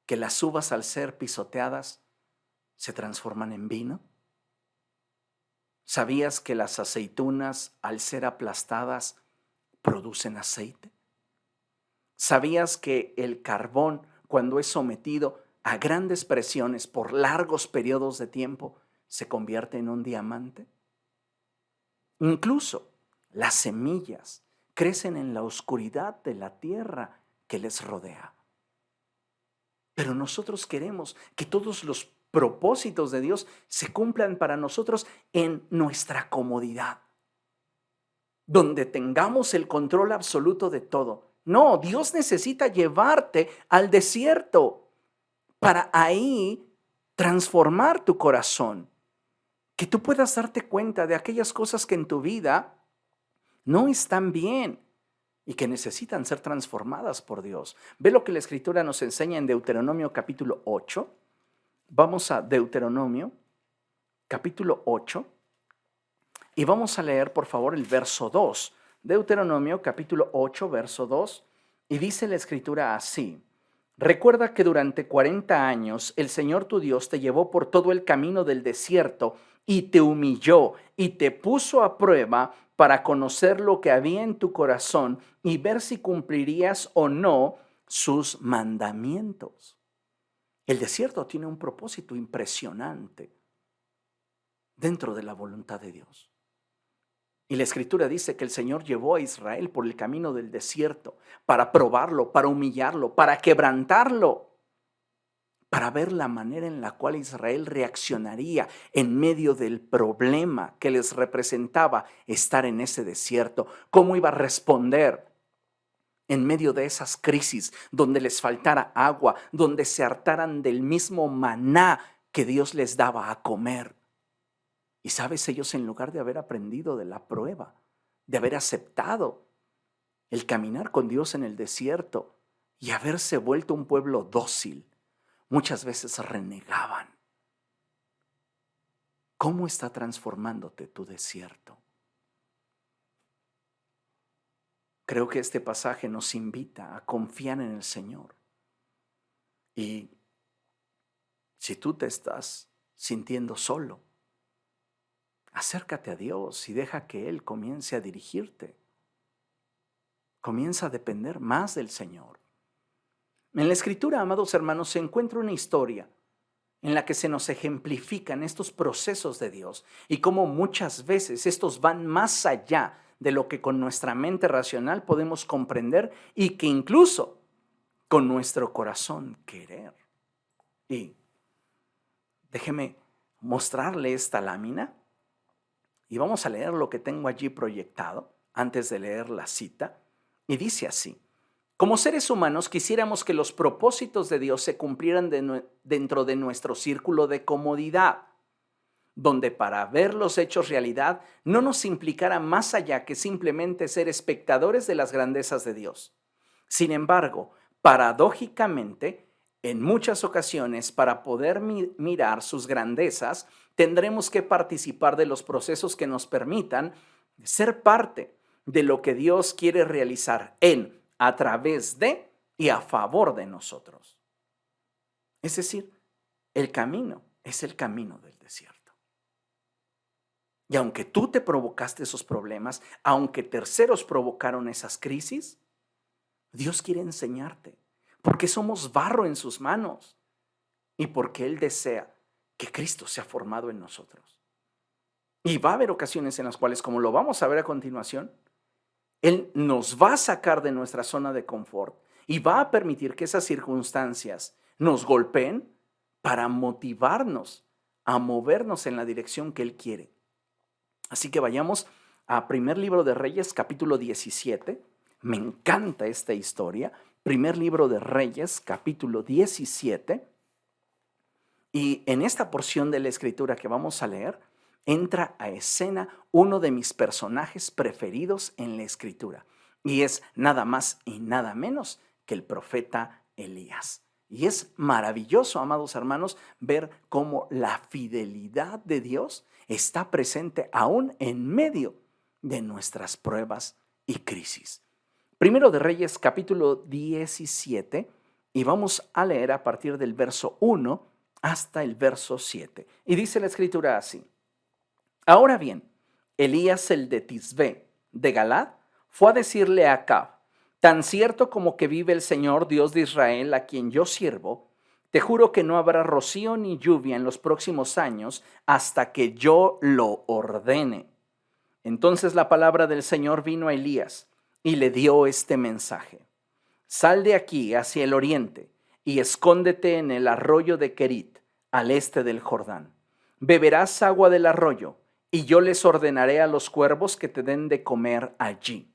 que las uvas al ser pisoteadas se transforman en vino? ¿Sabías que las aceitunas al ser aplastadas producen aceite? ¿Sabías que el carbón, cuando es sometido a grandes presiones por largos periodos de tiempo, se convierte en un diamante? Incluso las semillas crecen en la oscuridad de la tierra que les rodea. Pero nosotros queremos que todos los propósitos de Dios se cumplan para nosotros en nuestra comodidad, donde tengamos el control absoluto de todo. No, Dios necesita llevarte al desierto para ahí transformar tu corazón, que tú puedas darte cuenta de aquellas cosas que en tu vida no están bien y que necesitan ser transformadas por Dios. Ve lo que la Escritura nos enseña en Deuteronomio capítulo 8. Vamos a Deuteronomio capítulo 8 y vamos a leer por favor el verso 2. Deuteronomio capítulo 8, verso 2, y dice la Escritura así: recuerda que durante 40 años el Señor tu Dios te llevó por todo el camino del desierto y te humilló y te puso a prueba para conocer lo que había en tu corazón y ver si cumplirías o no sus mandamientos. El desierto tiene un propósito impresionante dentro de la voluntad de Dios. Y la Escritura dice que el Señor llevó a Israel por el camino del desierto para probarlo, para humillarlo, para quebrantarlo, para ver la manera en la cual Israel reaccionaría en medio del problema que les representaba estar en ese desierto, cómo iba a responder en medio de esas crisis donde les faltara agua, donde se hartaran del mismo maná que Dios les daba a comer. Y sabes, ellos en lugar de haber aprendido de la prueba, de haber aceptado el caminar con Dios en el desierto y haberse vuelto un pueblo dócil, muchas veces renegaban. ¿Cómo está transformándote tu desierto? Creo que este pasaje nos invita a confiar en el Señor. Y si tú te estás sintiendo solo, acércate a Dios y deja que Él comience a dirigirte. Comienza a depender más del Señor. En la Escritura, amados hermanos, se encuentra una historia en la que se nos ejemplifican estos procesos de Dios y cómo muchas veces estos van más allá de lo que con nuestra mente racional podemos comprender y que incluso con nuestro corazón querer. Y déjeme mostrarle esta lámina y vamos a leer lo que tengo allí proyectado antes de leer la cita. Y dice así: como seres humanos quisiéramos que los propósitos de Dios se cumplieran dentro de nuestro círculo de comodidad, donde para ver los hechos realidad no nos implicara más allá que simplemente ser espectadores de las grandezas de Dios. Sin embargo, paradójicamente, en muchas ocasiones, para poder mirar sus grandezas, tendremos que participar de los procesos que nos permitan ser parte de lo que Dios quiere realizar en, a través de y a favor de nosotros. Es decir, el camino es el camino del desierto. Y aunque tú te provocaste esos problemas, aunque terceros provocaron esas crisis, Dios quiere enseñarte, porque somos barro en sus manos y porque Él desea que Cristo sea formado en nosotros. Y va a haber ocasiones en las cuales, como lo vamos a ver a continuación, Él nos va a sacar de nuestra zona de confort y va a permitir que esas circunstancias nos golpeen para motivarnos a movernos en la dirección que Él quiere. Así que vayamos a Primer Libro de Reyes, capítulo 17. Me encanta esta historia. Primer Libro de Reyes, capítulo 17. Y en esta porción de la Escritura que vamos a leer, entra a escena uno de mis personajes preferidos en la Escritura. Y es nada más y nada menos que el profeta Elías. Y es maravilloso, amados hermanos, ver cómo la fidelidad de Dios está presente aún en medio de nuestras pruebas y crisis. Primero de Reyes, capítulo 17, y vamos a leer a partir del verso 1 hasta el verso 7. Y dice la escritura así: Ahora bien, Elías el de Tisbé, de Galad, fue a decirle a Acab: Tan cierto como que vive el Señor Dios de Israel, a quien yo sirvo, te juro que no habrá rocío ni lluvia en los próximos años hasta que yo lo ordene. Entonces la palabra del Señor vino a Elías y le dio este mensaje: Sal de aquí hacia el oriente y escóndete en el arroyo de Querit, al este del Jordán. Beberás agua del arroyo, y yo les ordenaré a los cuervos que te den de comer allí.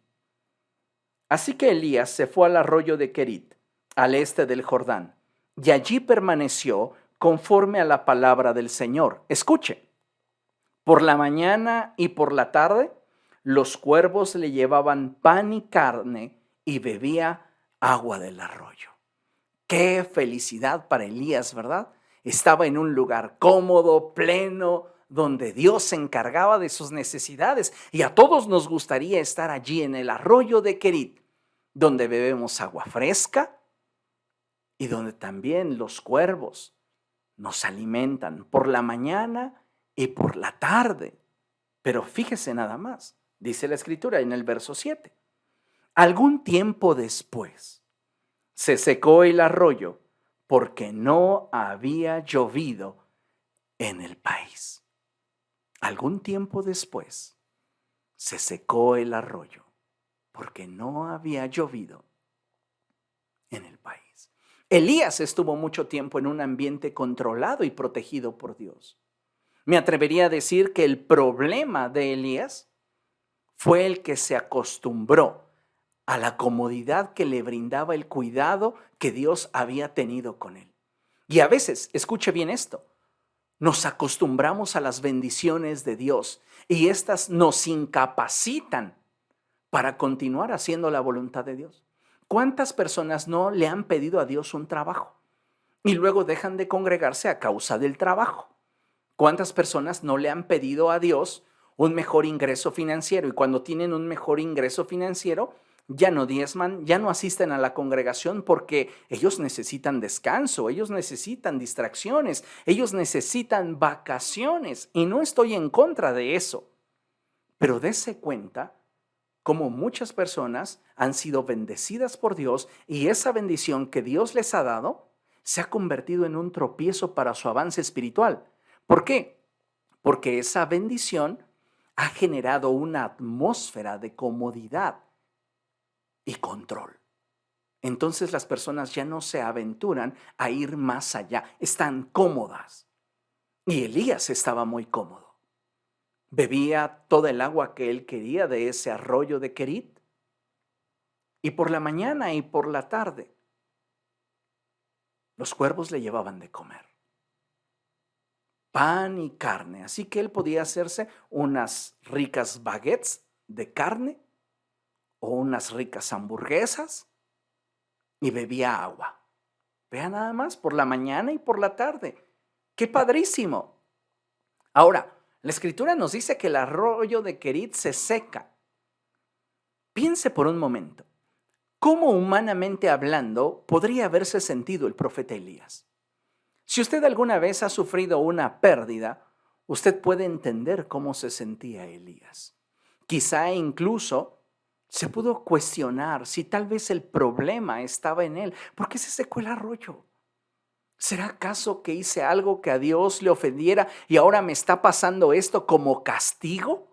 Así que Elías se fue al arroyo de Querit, al este del Jordán, y allí permaneció conforme a la palabra del Señor. Escuche, por la mañana y por la tarde, los cuervos le llevaban pan y carne y bebía agua del arroyo. Qué felicidad para Elías, ¿verdad? Estaba en un lugar cómodo, pleno, donde Dios se encargaba de sus necesidades. Y a todos nos gustaría estar allí en el arroyo de Querit, donde bebemos agua fresca y donde también los cuervos nos alimentan por la mañana y por la tarde. Pero fíjese nada más, dice la escritura en el verso 7. Algún tiempo después se secó el arroyo porque no había llovido en el país. Algún tiempo después se secó el arroyo porque no había llovido en el país. Elías estuvo mucho tiempo en un ambiente controlado y protegido por Dios. Me atrevería a decir que el problema de Elías fue el que se acostumbró a la comodidad que le brindaba el cuidado que Dios había tenido con él. Y a veces, escuche bien esto, nos acostumbramos a las bendiciones de Dios y éstas nos incapacitan para continuar haciendo la voluntad de Dios. ¿Cuántas personas no le han pedido a Dios un trabajo y luego dejan de congregarse a causa del trabajo? ¿Cuántas personas no le han pedido a Dios un mejor ingreso financiero y cuando tienen un mejor ingreso financiero ya no diezman, ya no asisten a la congregación porque ellos necesitan descanso, ellos necesitan distracciones, ellos necesitan vacaciones? Y no estoy en contra de eso, pero dése cuenta cómo muchas personas han sido bendecidas por Dios y esa bendición que Dios les ha dado se ha convertido en un tropiezo para su avance espiritual. ¿Por qué? Porque esa bendición ha generado una atmósfera de comodidad y control. Entonces las personas ya no se aventuran a ir más allá, están cómodas. Y Elías estaba muy cómodo. Bebía toda el agua que él quería de ese arroyo de Querit. Y por la mañana y por la tarde, los cuervos le llevaban de comer pan y carne. Así que él podía hacerse unas ricas baguettes de carne o unas ricas hamburguesas y bebía agua. Vea nada más, por la mañana y por la tarde. ¡Qué padrísimo! Ahora, la escritura nos dice que el arroyo de Querit se seca. Piense por un momento, ¿cómo humanamente hablando podría haberse sentido el profeta Elías? Si usted alguna vez ha sufrido una pérdida, usted puede entender cómo se sentía Elías. Quizá incluso se pudo cuestionar si tal vez el problema estaba en él. ¿Por qué se secó el arroyo? ¿Será acaso que hice algo que a Dios le ofendiera y ahora me está pasando esto como castigo?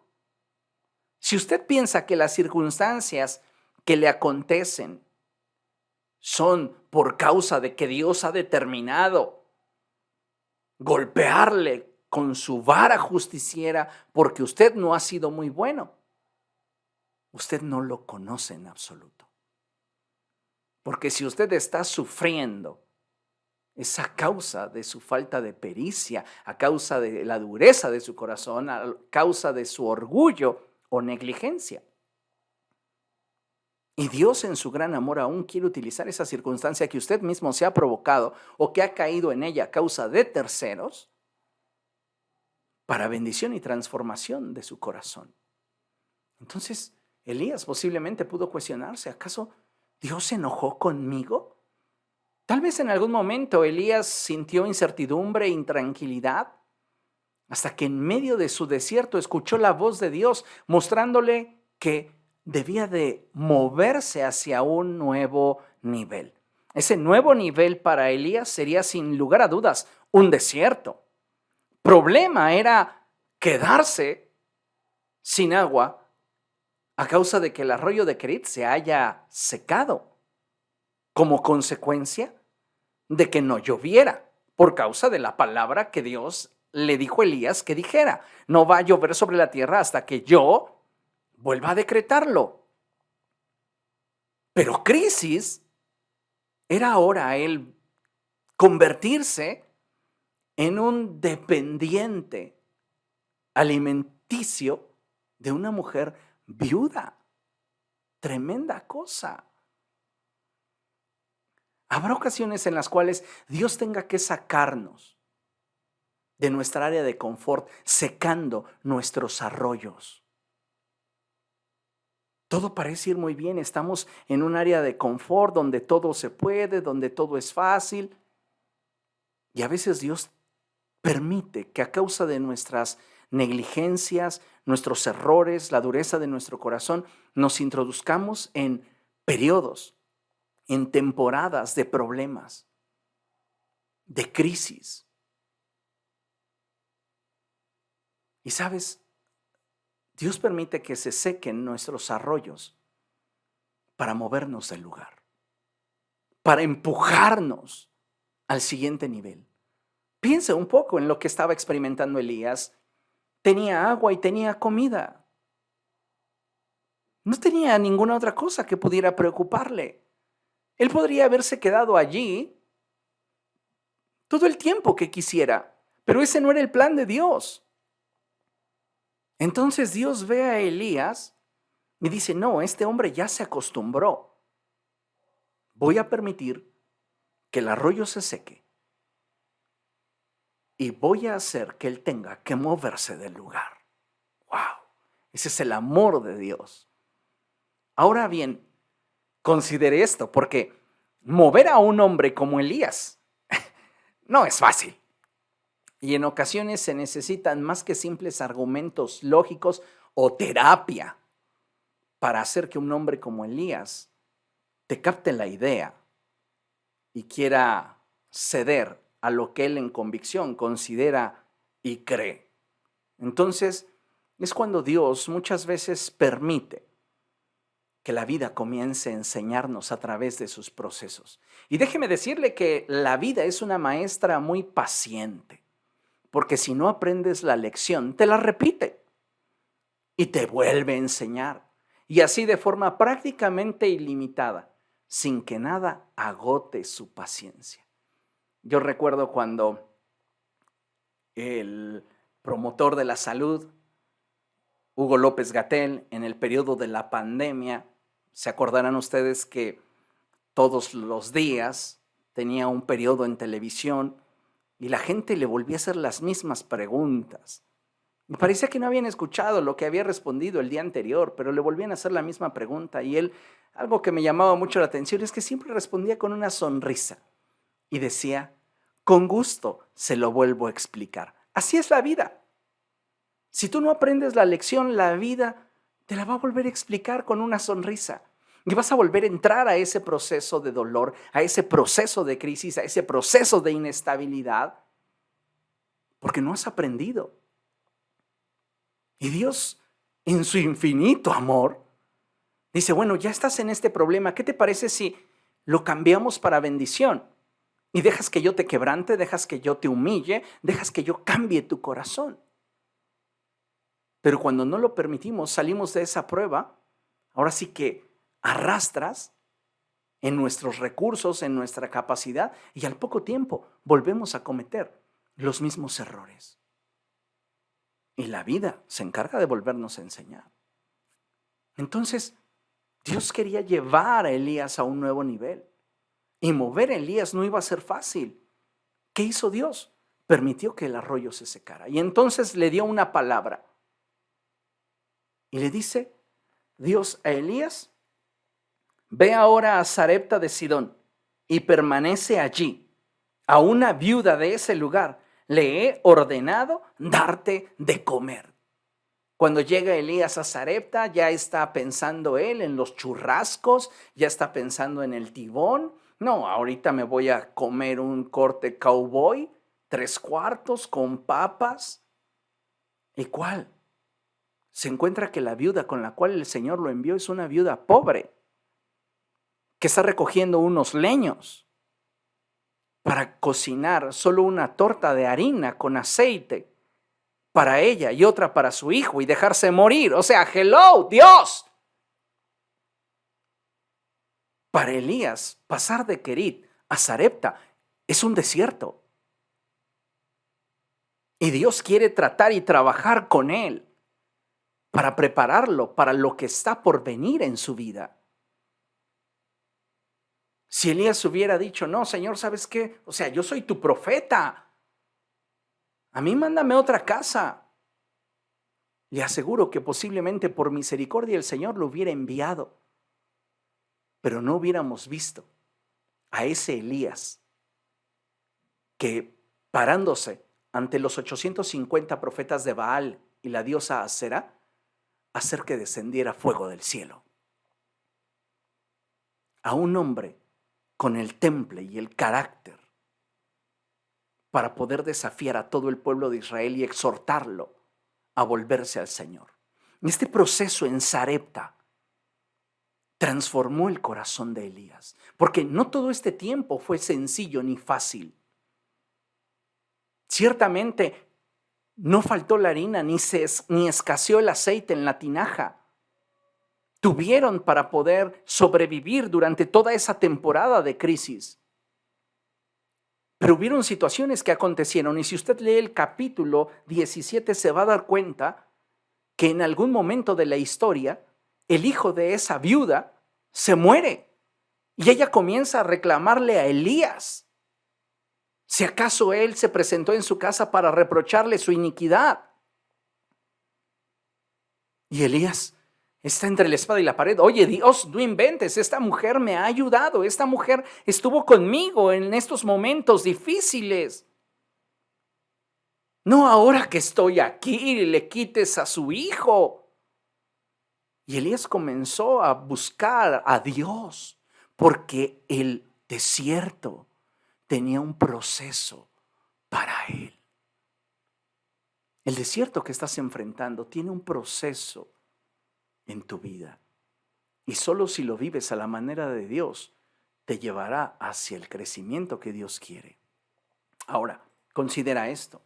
Si usted piensa que las circunstancias que le acontecen son por causa de que Dios ha determinado golpearle con su vara justiciera porque usted no ha sido muy bueno, usted no lo conoce en absoluto. Porque si usted está sufriendo, es a causa de su falta de pericia, a causa de la dureza de su corazón, a causa de su orgullo o negligencia. Y Dios en su gran amor aún quiere utilizar esa circunstancia que usted mismo se ha provocado o que ha caído en ella a causa de terceros para bendición y transformación de su corazón. Entonces, Elías posiblemente pudo cuestionarse, ¿acaso Dios se enojó conmigo? Tal vez en algún momento Elías sintió incertidumbre e intranquilidad, hasta que en medio de su desierto escuchó la voz de Dios mostrándole que debía de moverse hacia un nuevo nivel. Ese nuevo nivel para Elías sería sin lugar a dudas un desierto. Problema era quedarse sin agua a causa de que el arroyo de Kerit se haya secado, como consecuencia de que no lloviera, por causa de la palabra que Dios le dijo a Elías que dijera: no va a llover sobre la tierra hasta que yo vuelva a decretarlo. Pero crisis era ahora él convertirse en un dependiente alimenticio de una mujer viuda. Tremenda cosa. Habrá ocasiones en las cuales Dios tenga que sacarnos de nuestra área de confort, secando nuestros arroyos. Todo parece ir muy bien, estamos en un área de confort donde todo se puede, donde todo es fácil. Y a veces Dios permite que a causa de nuestras negligencias, nuestros errores, la dureza de nuestro corazón, nos introduzcamos en periodos, en temporadas de problemas, de crisis. Y sabes, Dios permite que se sequen nuestros arroyos para movernos del lugar, para empujarnos al siguiente nivel. Piensa un poco en lo que estaba experimentando Elías. Tenía agua y tenía comida. No tenía ninguna otra cosa que pudiera preocuparle. Él podría haberse quedado allí todo el tiempo que quisiera, pero ese no era el plan de Dios. Entonces Dios ve a Elías y dice: no, este hombre ya se acostumbró. Voy a permitir que el arroyo se seque y voy a hacer que él tenga que moverse del lugar. ¡Wow! Ese es el amor de Dios. Ahora bien, considere esto, porque mover a un hombre como Elías no es fácil. Y en ocasiones se necesitan más que simples argumentos lógicos o terapia para hacer que un hombre como Elías te capte la idea y quiera ceder a lo que él en convicción considera y cree. Entonces, es cuando Dios muchas veces permite que la vida comience a enseñarnos a través de sus procesos. Y déjeme decirle que la vida es una maestra muy paciente, porque si no aprendes la lección, te la repite y te vuelve a enseñar. Y así de forma prácticamente ilimitada, sin que nada agote su paciencia. Yo recuerdo cuando el promotor de la salud, Hugo López-Gatell, en el periodo de la pandemia, se acordarán ustedes que todos los días tenía un periodo en televisión y la gente le volvía a hacer las mismas preguntas. Me parecía que no habían escuchado lo que había respondido el día anterior, pero le volvían a hacer la misma pregunta y él, algo que me llamaba mucho la atención es que siempre respondía con una sonrisa y decía: con gusto se lo vuelvo a explicar. Así es la vida. Si tú no aprendes la lección, la vida te la va a volver a explicar con una sonrisa. Y vas a volver a entrar a ese proceso de dolor, a ese proceso de crisis, a ese proceso de inestabilidad, porque no has aprendido. Y Dios, en su infinito amor, dice: bueno, ya estás en este problema, ¿qué te parece si lo cambiamos para bendición? Y dejas que yo te quebrante, dejas que yo te humille, dejas que yo cambie tu corazón. Pero cuando no lo permitimos, salimos de esa prueba, ahora sí que arrastras en nuestros recursos, en nuestra capacidad, y al poco tiempo volvemos a cometer los mismos errores. Y la vida se encarga de volvernos a enseñar. Entonces, Dios quería llevar a Elías a un nuevo nivel. Y mover a Elías no iba a ser fácil. ¿Qué hizo Dios? Permitió que el arroyo se secara. Y entonces le dio una palabra. Y le dice Dios a Elías: ve ahora a Sarepta de Sidón y permanece allí. A una viuda de ese lugar le he ordenado darte de comer. Cuando llega Elías a Sarepta, ya está pensando él en los churrascos, ya está pensando en el tibón. No, ahorita me voy a comer un corte cowboy, 3/4 con papas. ¿Y cuál? Se encuentra que la viuda con la cual el Señor lo envió es una viuda pobre, que está recogiendo unos leños para cocinar solo una torta de harina con aceite para ella y otra para su hijo y dejarse morir. O sea, hello, Dios. Para Elías, pasar de Querit a Sarepta es un desierto. Y Dios quiere tratar y trabajar con él para prepararlo para lo que está por venir en su vida. Si Elías hubiera dicho: no, Señor, ¿sabes qué? O sea, yo soy tu profeta. A mí mándame otra casa. Le aseguro que posiblemente por misericordia el Señor lo hubiera enviado. Pero no hubiéramos visto a ese Elías que, parándose ante los 850 profetas de Baal y la diosa Asera, hacer que descendiera fuego del cielo. A un hombre con el temple y el carácter para poder desafiar a todo el pueblo de Israel y exhortarlo a volverse al Señor. Este proceso en Sarepta transformó el corazón de Elías, porque no todo este tiempo fue sencillo ni fácil. Ciertamente no faltó la harina ni escaseó el aceite en la tinaja. Tuvieron para poder sobrevivir durante toda esa temporada de crisis. Pero hubieron situaciones que acontecieron, y si usted lee el capítulo 17 se va a dar cuenta que en algún momento de la historia el hijo de esa viuda se muere y ella comienza a reclamarle a Elías si acaso él se presentó en su casa para reprocharle su iniquidad. Y Elías está entre la espada y la pared. Oye, Dios, no inventes, esta mujer me ha ayudado, esta mujer estuvo conmigo en estos momentos difíciles. No ahora que estoy aquí le quites a su hijo. Y Elías comenzó a buscar a Dios porque el desierto tenía un proceso para él. El desierto que estás enfrentando tiene un proceso en tu vida. Y solo si lo vives a la manera de Dios, te llevará hacia el crecimiento que Dios quiere. Ahora, considera esto.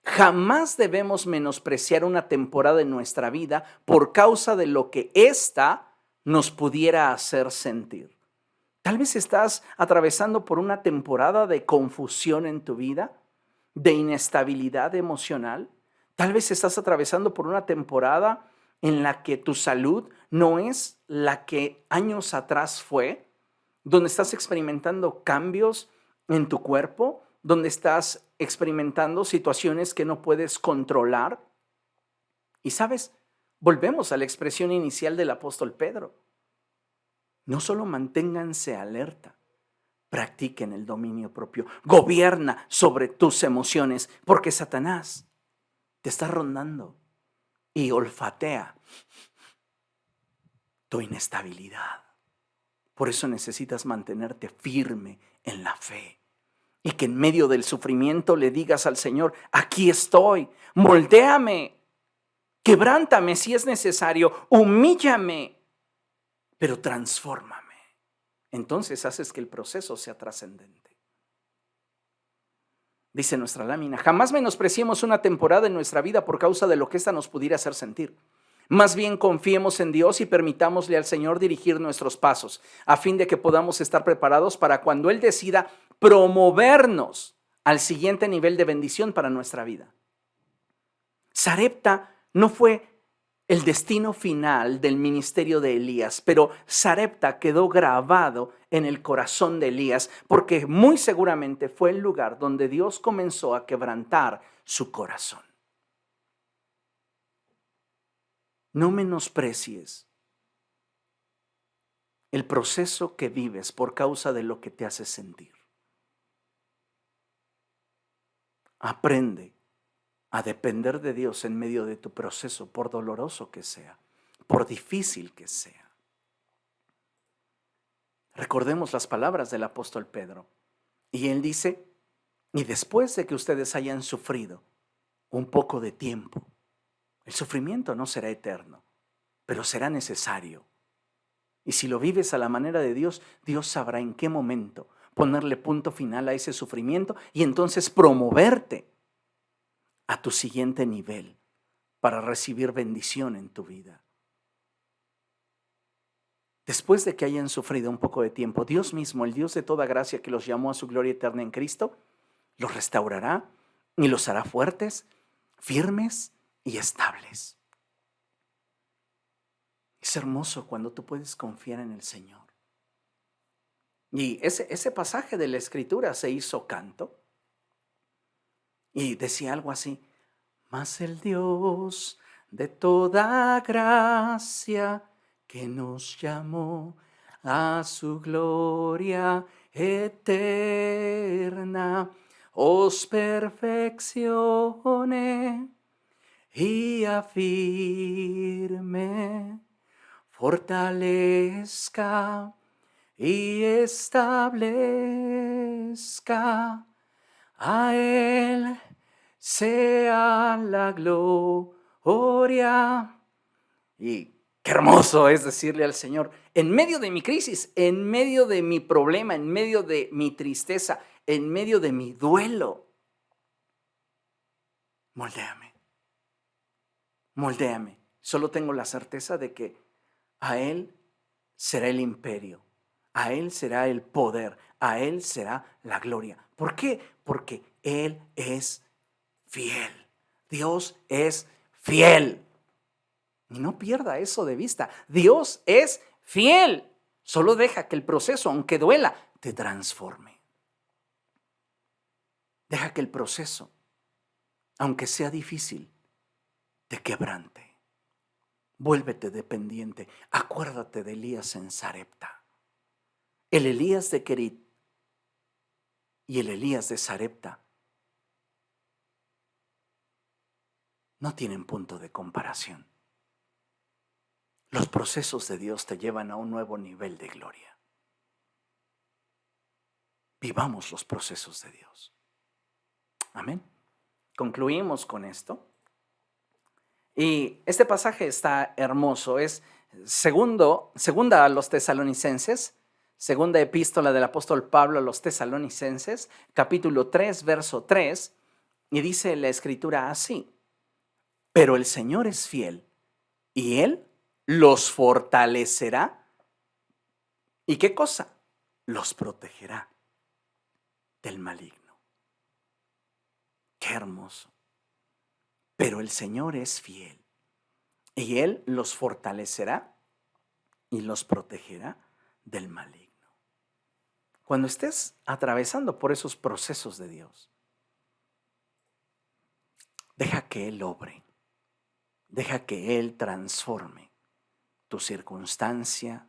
Jamás debemos menospreciar una temporada en nuestra vida por causa de lo que ésta nos pudiera hacer sentir. Tal vez estás atravesando por una temporada de confusión en tu vida, de inestabilidad emocional. Tal vez estás atravesando por una temporada en la que tu salud no es la que años atrás fue, donde estás experimentando cambios en tu cuerpo, donde estás experimentando situaciones que no puedes controlar. Y sabes, volvemos a la expresión inicial del apóstol Pedro. No solo manténganse alerta, practiquen el dominio propio. Gobierna sobre tus emociones, porque Satanás te está rondando y olfatea tu inestabilidad. Por eso necesitas mantenerte firme en la fe. Y que en medio del sufrimiento le digas al Señor: aquí estoy, moldéame, quebrántame si es necesario, humíllame, pero transfórmame. Entonces haces que el proceso sea trascendente. Dice nuestra lámina: jamás menospreciemos una temporada en nuestra vida por causa de lo que ésta nos pudiera hacer sentir. Más bien confiemos en Dios y permitámosle al Señor dirigir nuestros pasos, a fin de que podamos estar preparados para cuando Él decida promovernos al siguiente nivel de bendición para nuestra vida. Sarepta no fue el destino final del ministerio de Elías, pero Sarepta quedó grabado en el corazón de Elías porque muy seguramente fue el lugar donde Dios comenzó a quebrantar su corazón. No menosprecies el proceso que vives por causa de lo que te hace sentir. Aprende a depender de Dios en medio de tu proceso, por doloroso que sea, por difícil que sea. Recordemos las palabras del apóstol Pedro. Y él dice, y después de que ustedes hayan sufrido un poco de tiempo, el sufrimiento no será eterno, pero será necesario. Y si lo vives a la manera de Dios, Dios sabrá en qué momento ponerle punto final a ese sufrimiento y entonces promoverte a tu siguiente nivel para recibir bendición en tu vida. Después de que hayan sufrido un poco de tiempo, Dios mismo, el Dios de toda gracia que los llamó a su gloria eterna en Cristo, los restaurará y los hará fuertes, firmes y estables. Es hermoso cuando tú puedes confiar en el Señor. Y ese pasaje de la Escritura se hizo canto y decía algo así: mas el Dios de toda gracia que nos llamó a su gloria eterna, os perfeccione y afirme, fortalezca y establezca. A Él sea la gloria. Y qué hermoso es decirle al Señor, en medio de mi crisis, en medio de mi problema, en medio de mi tristeza, en medio de mi duelo, moldéame, moldéame. Solo tengo la certeza de que a Él será el imperio, a Él será el poder, a Él será la gloria. ¿Por qué? Porque Él es fiel. Dios es fiel. Y no pierda eso de vista. Dios es fiel. Solo deja que el proceso, aunque duela, te transforme. Deja que el proceso, aunque sea difícil, te quebrante. Vuélvete dependiente. Acuérdate de Elías en Sarepta. El Elías de Querit y el Elías de Sarepta no tienen punto de comparación. Los procesos de Dios te llevan a un nuevo nivel de gloria. Vivamos los procesos de Dios. Amén. Concluimos con esto. Y este pasaje está hermoso. Es segunda a los tesalonicenses, segunda epístola del apóstol Pablo a los tesalonicenses, capítulo 3, verso 3, y dice la escritura así: pero el Señor es fiel y Él los fortalecerá. ¿Y qué cosa? Los protegerá del maligno. Qué hermoso. Pero el Señor es fiel y Él los fortalecerá y los protegerá del maligno. Cuando estés atravesando por esos procesos de Dios, deja que Él obre, deja que Él transforme tu circunstancia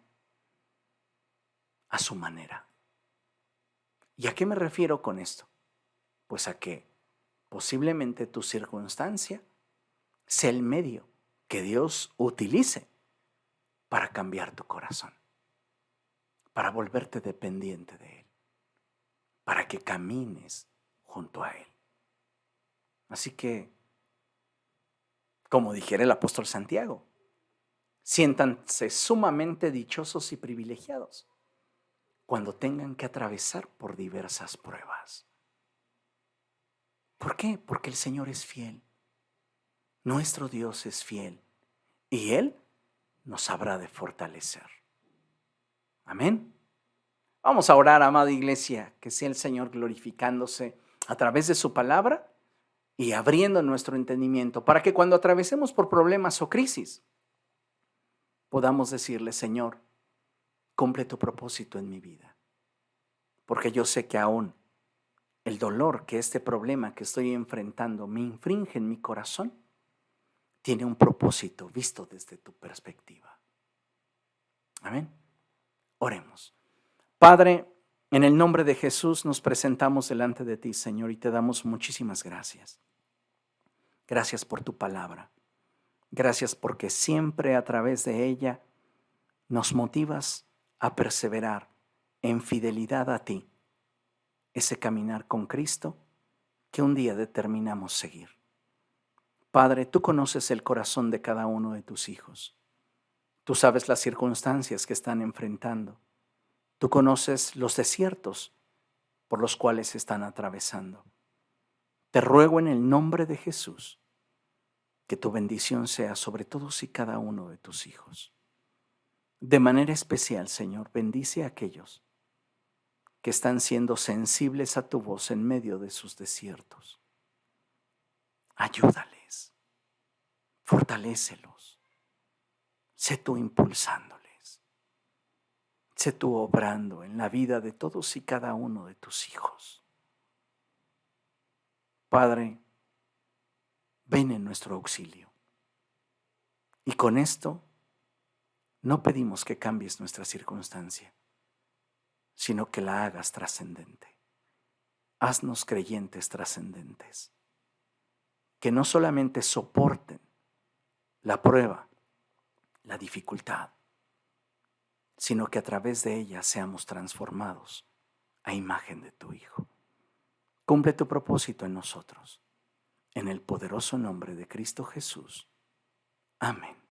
a su manera. ¿Y a qué me refiero con esto? Pues a que posiblemente tu circunstancia sea el medio que Dios utilice para cambiar tu corazón, para volverte dependiente de Él, para que camines junto a Él. Así que, como dijera el apóstol Santiago, siéntanse sumamente dichosos y privilegiados cuando tengan que atravesar por diversas pruebas. ¿Por qué? Porque el Señor es fiel. Nuestro Dios es fiel y Él nos habrá de fortalecer. Amén. Vamos a orar, amada iglesia, que sea el Señor glorificándose a través de su palabra y abriendo nuestro entendimiento para que cuando atravesemos por problemas o crisis, podamos decirle, Señor, cumple tu propósito en mi vida. Porque yo sé que aún el dolor que este problema que estoy enfrentando me infringe en mi corazón, tiene un propósito visto desde tu perspectiva. Amén. Oremos. Padre, en el nombre de Jesús nos presentamos delante de ti, Señor, y te damos muchísimas gracias. Gracias por tu palabra. Gracias porque siempre a través de ella nos motivas a perseverar en fidelidad a ti, ese caminar con Cristo que un día determinamos seguir. Padre, tú conoces el corazón de cada uno de tus hijos. Tú sabes las circunstancias que están enfrentando. Tú conoces los desiertos por los cuales están atravesando. Te ruego en el nombre de Jesús que tu bendición sea sobre todos y cada uno de tus hijos. De manera especial, Señor, bendice a aquellos que están siendo sensibles a tu voz en medio de sus desiertos. Ayúdales, fortalécelos, sé tú impulsándoles, sé tú obrando en la vida de todos y cada uno de tus hijos. Padre, ven en nuestro auxilio. Y con esto no pedimos que cambies nuestra circunstancia, sino que la hagas trascendente. Haznos creyentes trascendentes, que no solamente soporten la prueba, la dificultad, sino que a través de ella seamos transformados a imagen de tu Hijo. Cumple tu propósito en nosotros. En el poderoso nombre de Cristo Jesús. Amén.